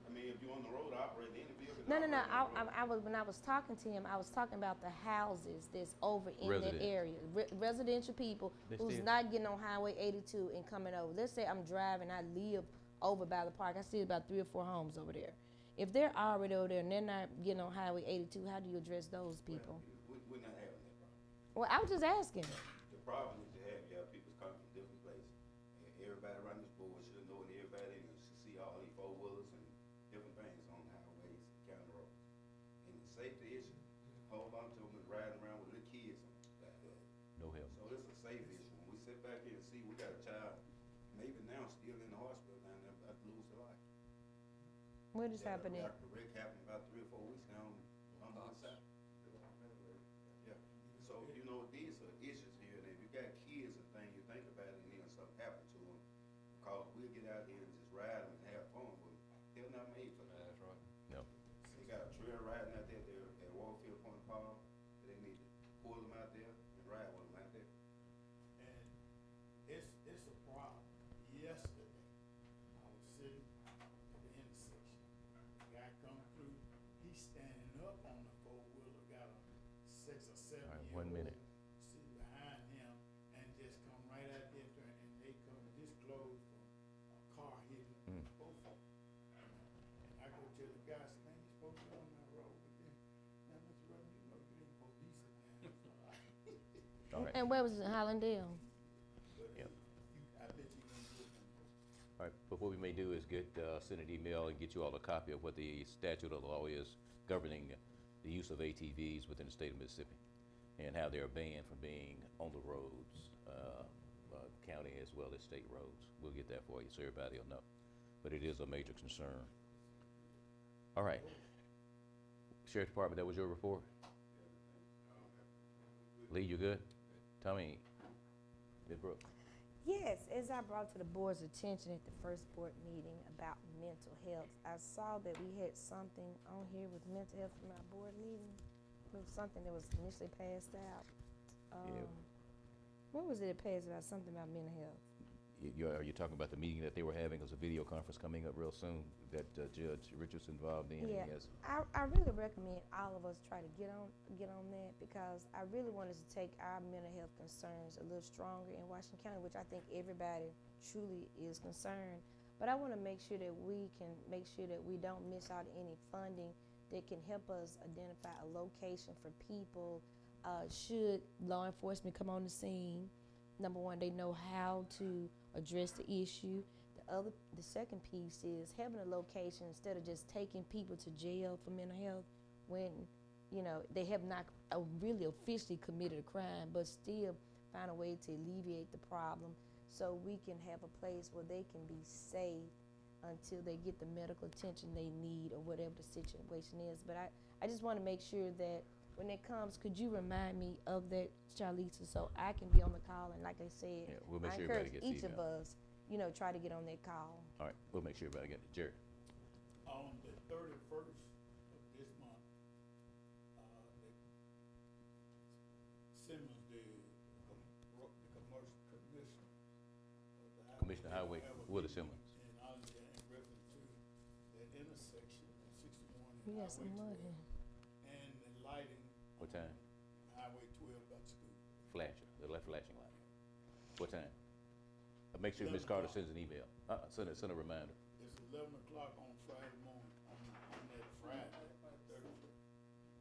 I mean, if you're on the road operating, any vehicle. No. operating on the road. When I was talking to him, I was talking about the houses that's over in Residents. that area. Residential people They who's still- not getting on Highway 82 and coming over. Let's say I'm driving, I live over by the park. I see about 3 or 4 homes over there. If they're already over there and they're not getting on Highway 82, how do you address those people? We're not having that problem. Well, I was just asking. The problem is you have people coming from different places. And everybody around this board should know, and everybody should see all these 4-wheelers and different things on highways, county roads. And the safety issue, a whole bunch of them is riding around with little kids on back there. No help. So it's a safety issue. When we sit back here and see, we got a child, maybe now still in the hospital down there, about to lose their life. What is Yeah, happening? The wreck happened about 3 or 4 weeks now on one side. Yeah, so, you know, these are issues here, and if you got kids and things, you think about it, and then something happen to them. Cause we'll get out here and just ride them and have fun, but they're not made for that. That's right. No. They got a trail riding out there, they're at Warfield Point Park, they need to pull them out there and ride with them out there. And it's a problem. Yesterday, I was sitting at the intersection. The guy come through, he's standing up on the 4-wheeler, got a 6 or 7 All right, year 1 old minute. sitting behind him and just come right out there and they come this close from a car hitting Mm. both of them. And I go tell the guy, I said, man, you supposed to be on that road, but then, now, Mr. Reverend, you know you ain't supposed to be sitting down. So All right. And where was it, Hollandale? Yep. I bet you gonna do it. All right, but what we may do is send an email and get you all a copy of what the statute of the law is governing the use of ATVs within the state of Mississippi and how they're banned from being on the roads, county as well as state roads. We'll get that for you so everybody will know. But it is a major concern. All right. Sheriff Department, that was your report? Lee, you good? Tommy? Ms. Brooks? Yes, as I brought to the board's attention at the first board meeting about mental health, I saw that we had something on here with mental health from our board meeting. It was something that was initially passed out. Yeah. What was it that passed about, something about mental health? Are you talking about the meeting that they were having? There's a video conference coming up real soon that Judge Richards involved in. Yeah, He has- I really recommend all of us try to get on that, because I really wanted to take our mental health concerns a little stronger in Washington County, which I think everybody truly is concerned. But I want to make sure that we can make sure that we don't miss out any funding that can help us identify a location for people. Should law enforcement come on the scene, number one, they know how to address the issue. The second piece is having a location instead of just taking people to jail for mental health when, you know, they have not really officially committed a crime, but still find a way to alleviate the problem so we can have a place where they can be safe until they get the medical attention they need or whatever the situation is. But I just want to make sure that when it comes, could you remind me of that, Charlisa, so I can be on the call? And like I said, Yeah, we'll make I sure everybody encourage gets each of email. us, you know, try to get on that call. All right, we'll make sure everybody gets it. Jerry? On the 31st of this month, Simmons, the commercial commissioner. Commissioner Highway, Willie Simmons. And I was in reference to that intersection of 61 We and got some Highway money. 12, and the lighting. What time? Highway 12 by the school. Flasher, the left flashing light. What time? Make sure 11 Ms. Carter o'clock. sends an email. Send a reminder. It's 11 o'clock on Friday morning, on that Friday, 31st.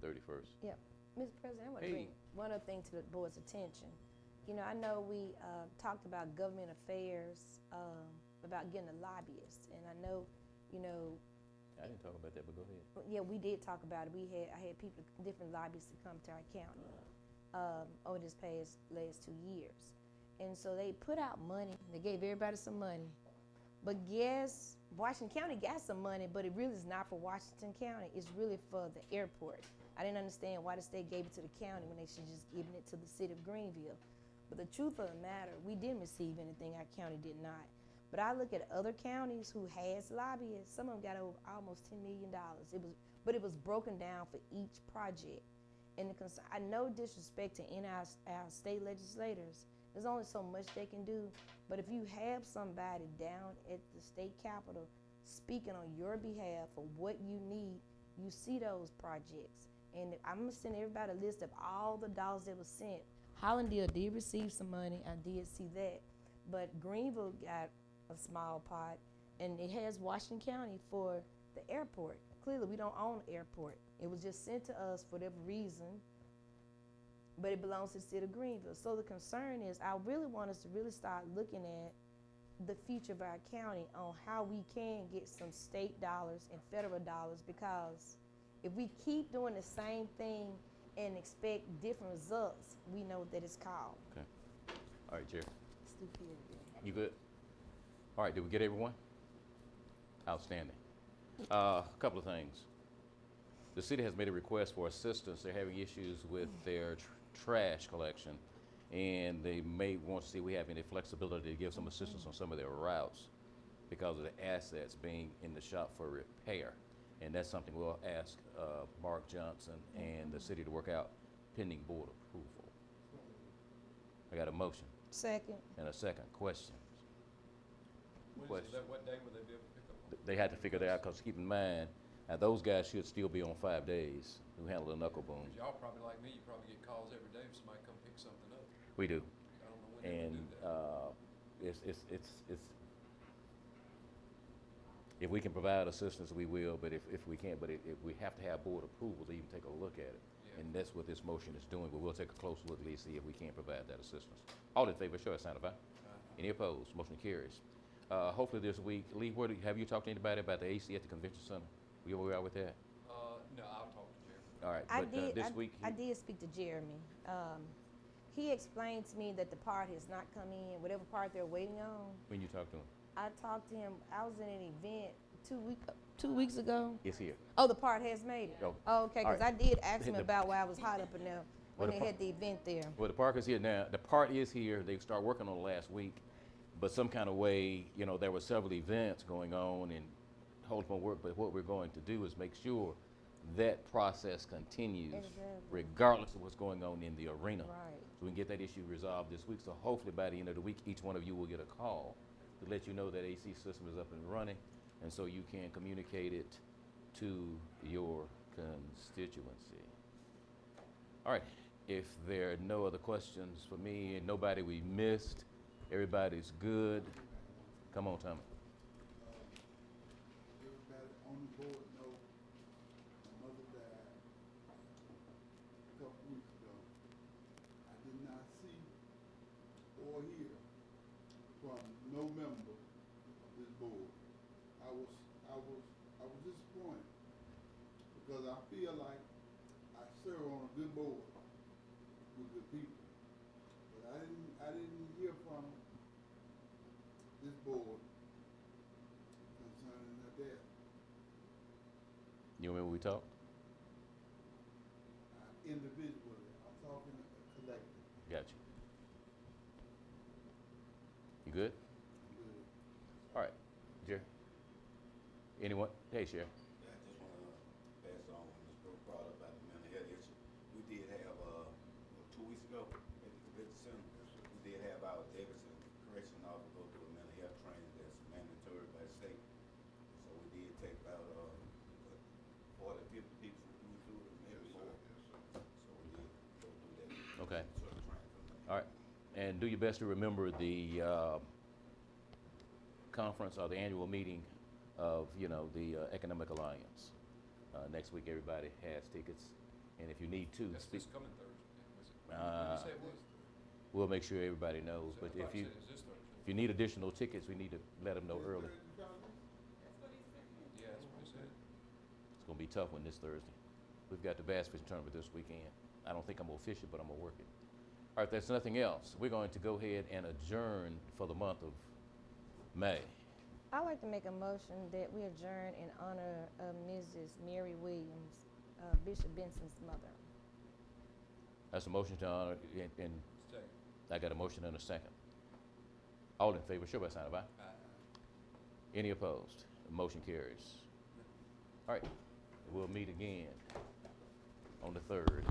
31st. Yeah, Mr. President, I want to Hey. bring one other thing to the board's attention. You know, I know we talked about government affairs, about getting a lobbyist, and I know, you know, I didn't talk about that, but go ahead. yeah, we did talk about it. I had people, different lobbyists to come to our county over this last 2 years. And so they put out money, they gave everybody some money. But guess, Washington County got some money, but it really is not for Washington County. It's really for the airport. I didn't understand why the state gave it to the county when they should just given it to the city of Greenville. But the truth of the matter, we didn't receive anything, our county did not. But I look at other counties who has lobbyists, some of them got over almost $10 million. But it was broken down for each project. And I no disrespect to any of our state legislators. There's only so much they can do. But if you have somebody down at the state capitol speaking on your behalf of what you need, you see those projects. And I'm gonna send everybody a list of all the dollars that was sent. Hollandale did receive some money, I did see that. But Greenville got a small pot, and it has Washington County for the airport. Clearly, we don't own the airport. It was just sent to us for whatever reason, but it belongs to the city of Greenville. So the concern is, I really want us to really start looking at the future of our county on how we can get some state dollars and federal dollars, because if we keep doing the same thing and expect different results, we know that it's called Okay. All right, Jerry. stupidity. You good? All right, did we get everyone? Outstanding. A couple of things. The city has made a request for assistance. They're having issues with their trash collection, and they may want to see if we have any flexibility to give some assistance on some of their routes because of the assets being in the shop for repair. And that's something we'll ask Mark Johnson and the city to work out pending board approval. I got a motion Second. and a second. Questions? Question. What day will they be able to pick up? They had to figure that out, because keep in mind, now those guys should still be on 5 days who handle the knuckle boom. Because y'all probably like me, you probably get calls every day if somebody come pick something up. We do. I don't know when they And would do that. it's if we can provide assistance, we will, but if we can't, if we have to have board approval to even take a look at it. Yeah. And that's what this motion is doing, but we'll take a close look, Lee, see if we can provide that assistance. All in favor, show a sign of aye. Any opposed? Motion carries. Hopefully this week, Lee, have you talked to anybody about the AC at the convention center? We where we are with that? No, I'll talk to Jerry. All right, I but this week, I did speak to Jeremy. He explained to me that the part has not come in, whatever part they're waiting on. when you talk to him, I talked to him, I was in an event 2 weeks ago. it's here. Oh, the part has made it? Oh, Okay, all because right. I did ask him The- about why I was hot up in there when Well, they the had the event there. Well, the park is here now. The part is here. They start working on it last week, but some kind of way, there were several events going on and hold on work. But what we're going to do is make sure that process continues, Exactly. regardless of what's going on in the arena. Right. So we can get that issue resolved this week. So hopefully by the end of the week, each one of you will get a call to let you know that AC system is up and running, and so you can communicate it to your constituency. All right, if there are no other questions for me and nobody we missed, everybody's good. Come on, Tommy. or hear from no member of this board. I was disappointed because I feel like I serve on a good board with good people. But I didn't hear from this board concerning the death. You remember we talked? Individually, I'm talking collectively. Got you. You good? Good. All right, Jerry. Anyone? Hey, Sherry. Yeah, I just wanna pass on when Ms. Brooke brought up about the mental health issue. We did have, 2 weeks ago at the convention center, we did have our Davidson Correction Officer go through a mental health training that's mandatory by the state. So we did take about, 40, 50 people through it, maybe more. So we did go through that. Okay. Sort of training from them. All right. And do your best to remember the conference or the annual meeting of, the Economic Alliance. Next week, everybody has tickets, and if you need to That's speak, this coming Thursday. Was it? Uh, What did you say it was? we'll make sure everybody knows. But I thought if you you said it was this Thursday. if you need additional tickets, we need to let them know early. That's what he said. Yeah, that's what he said. It's gonna be a tough one this Thursday. We've got the bass fishing tournament this weekend. I don't think I'm gonna fish it, but I'm gonna work it. All right, if there's nothing else, we're going to go ahead and adjourn for the month of May. I'd like to make a motion that we adjourn in honor of Mrs. Mary Williams, Bishop Benson's mother. That's a motion to honor, and Second. I got a motion and a second. All in favor, show by sign of aye. Any opposed? The motion carries. All right, we'll meet again on the 3rd.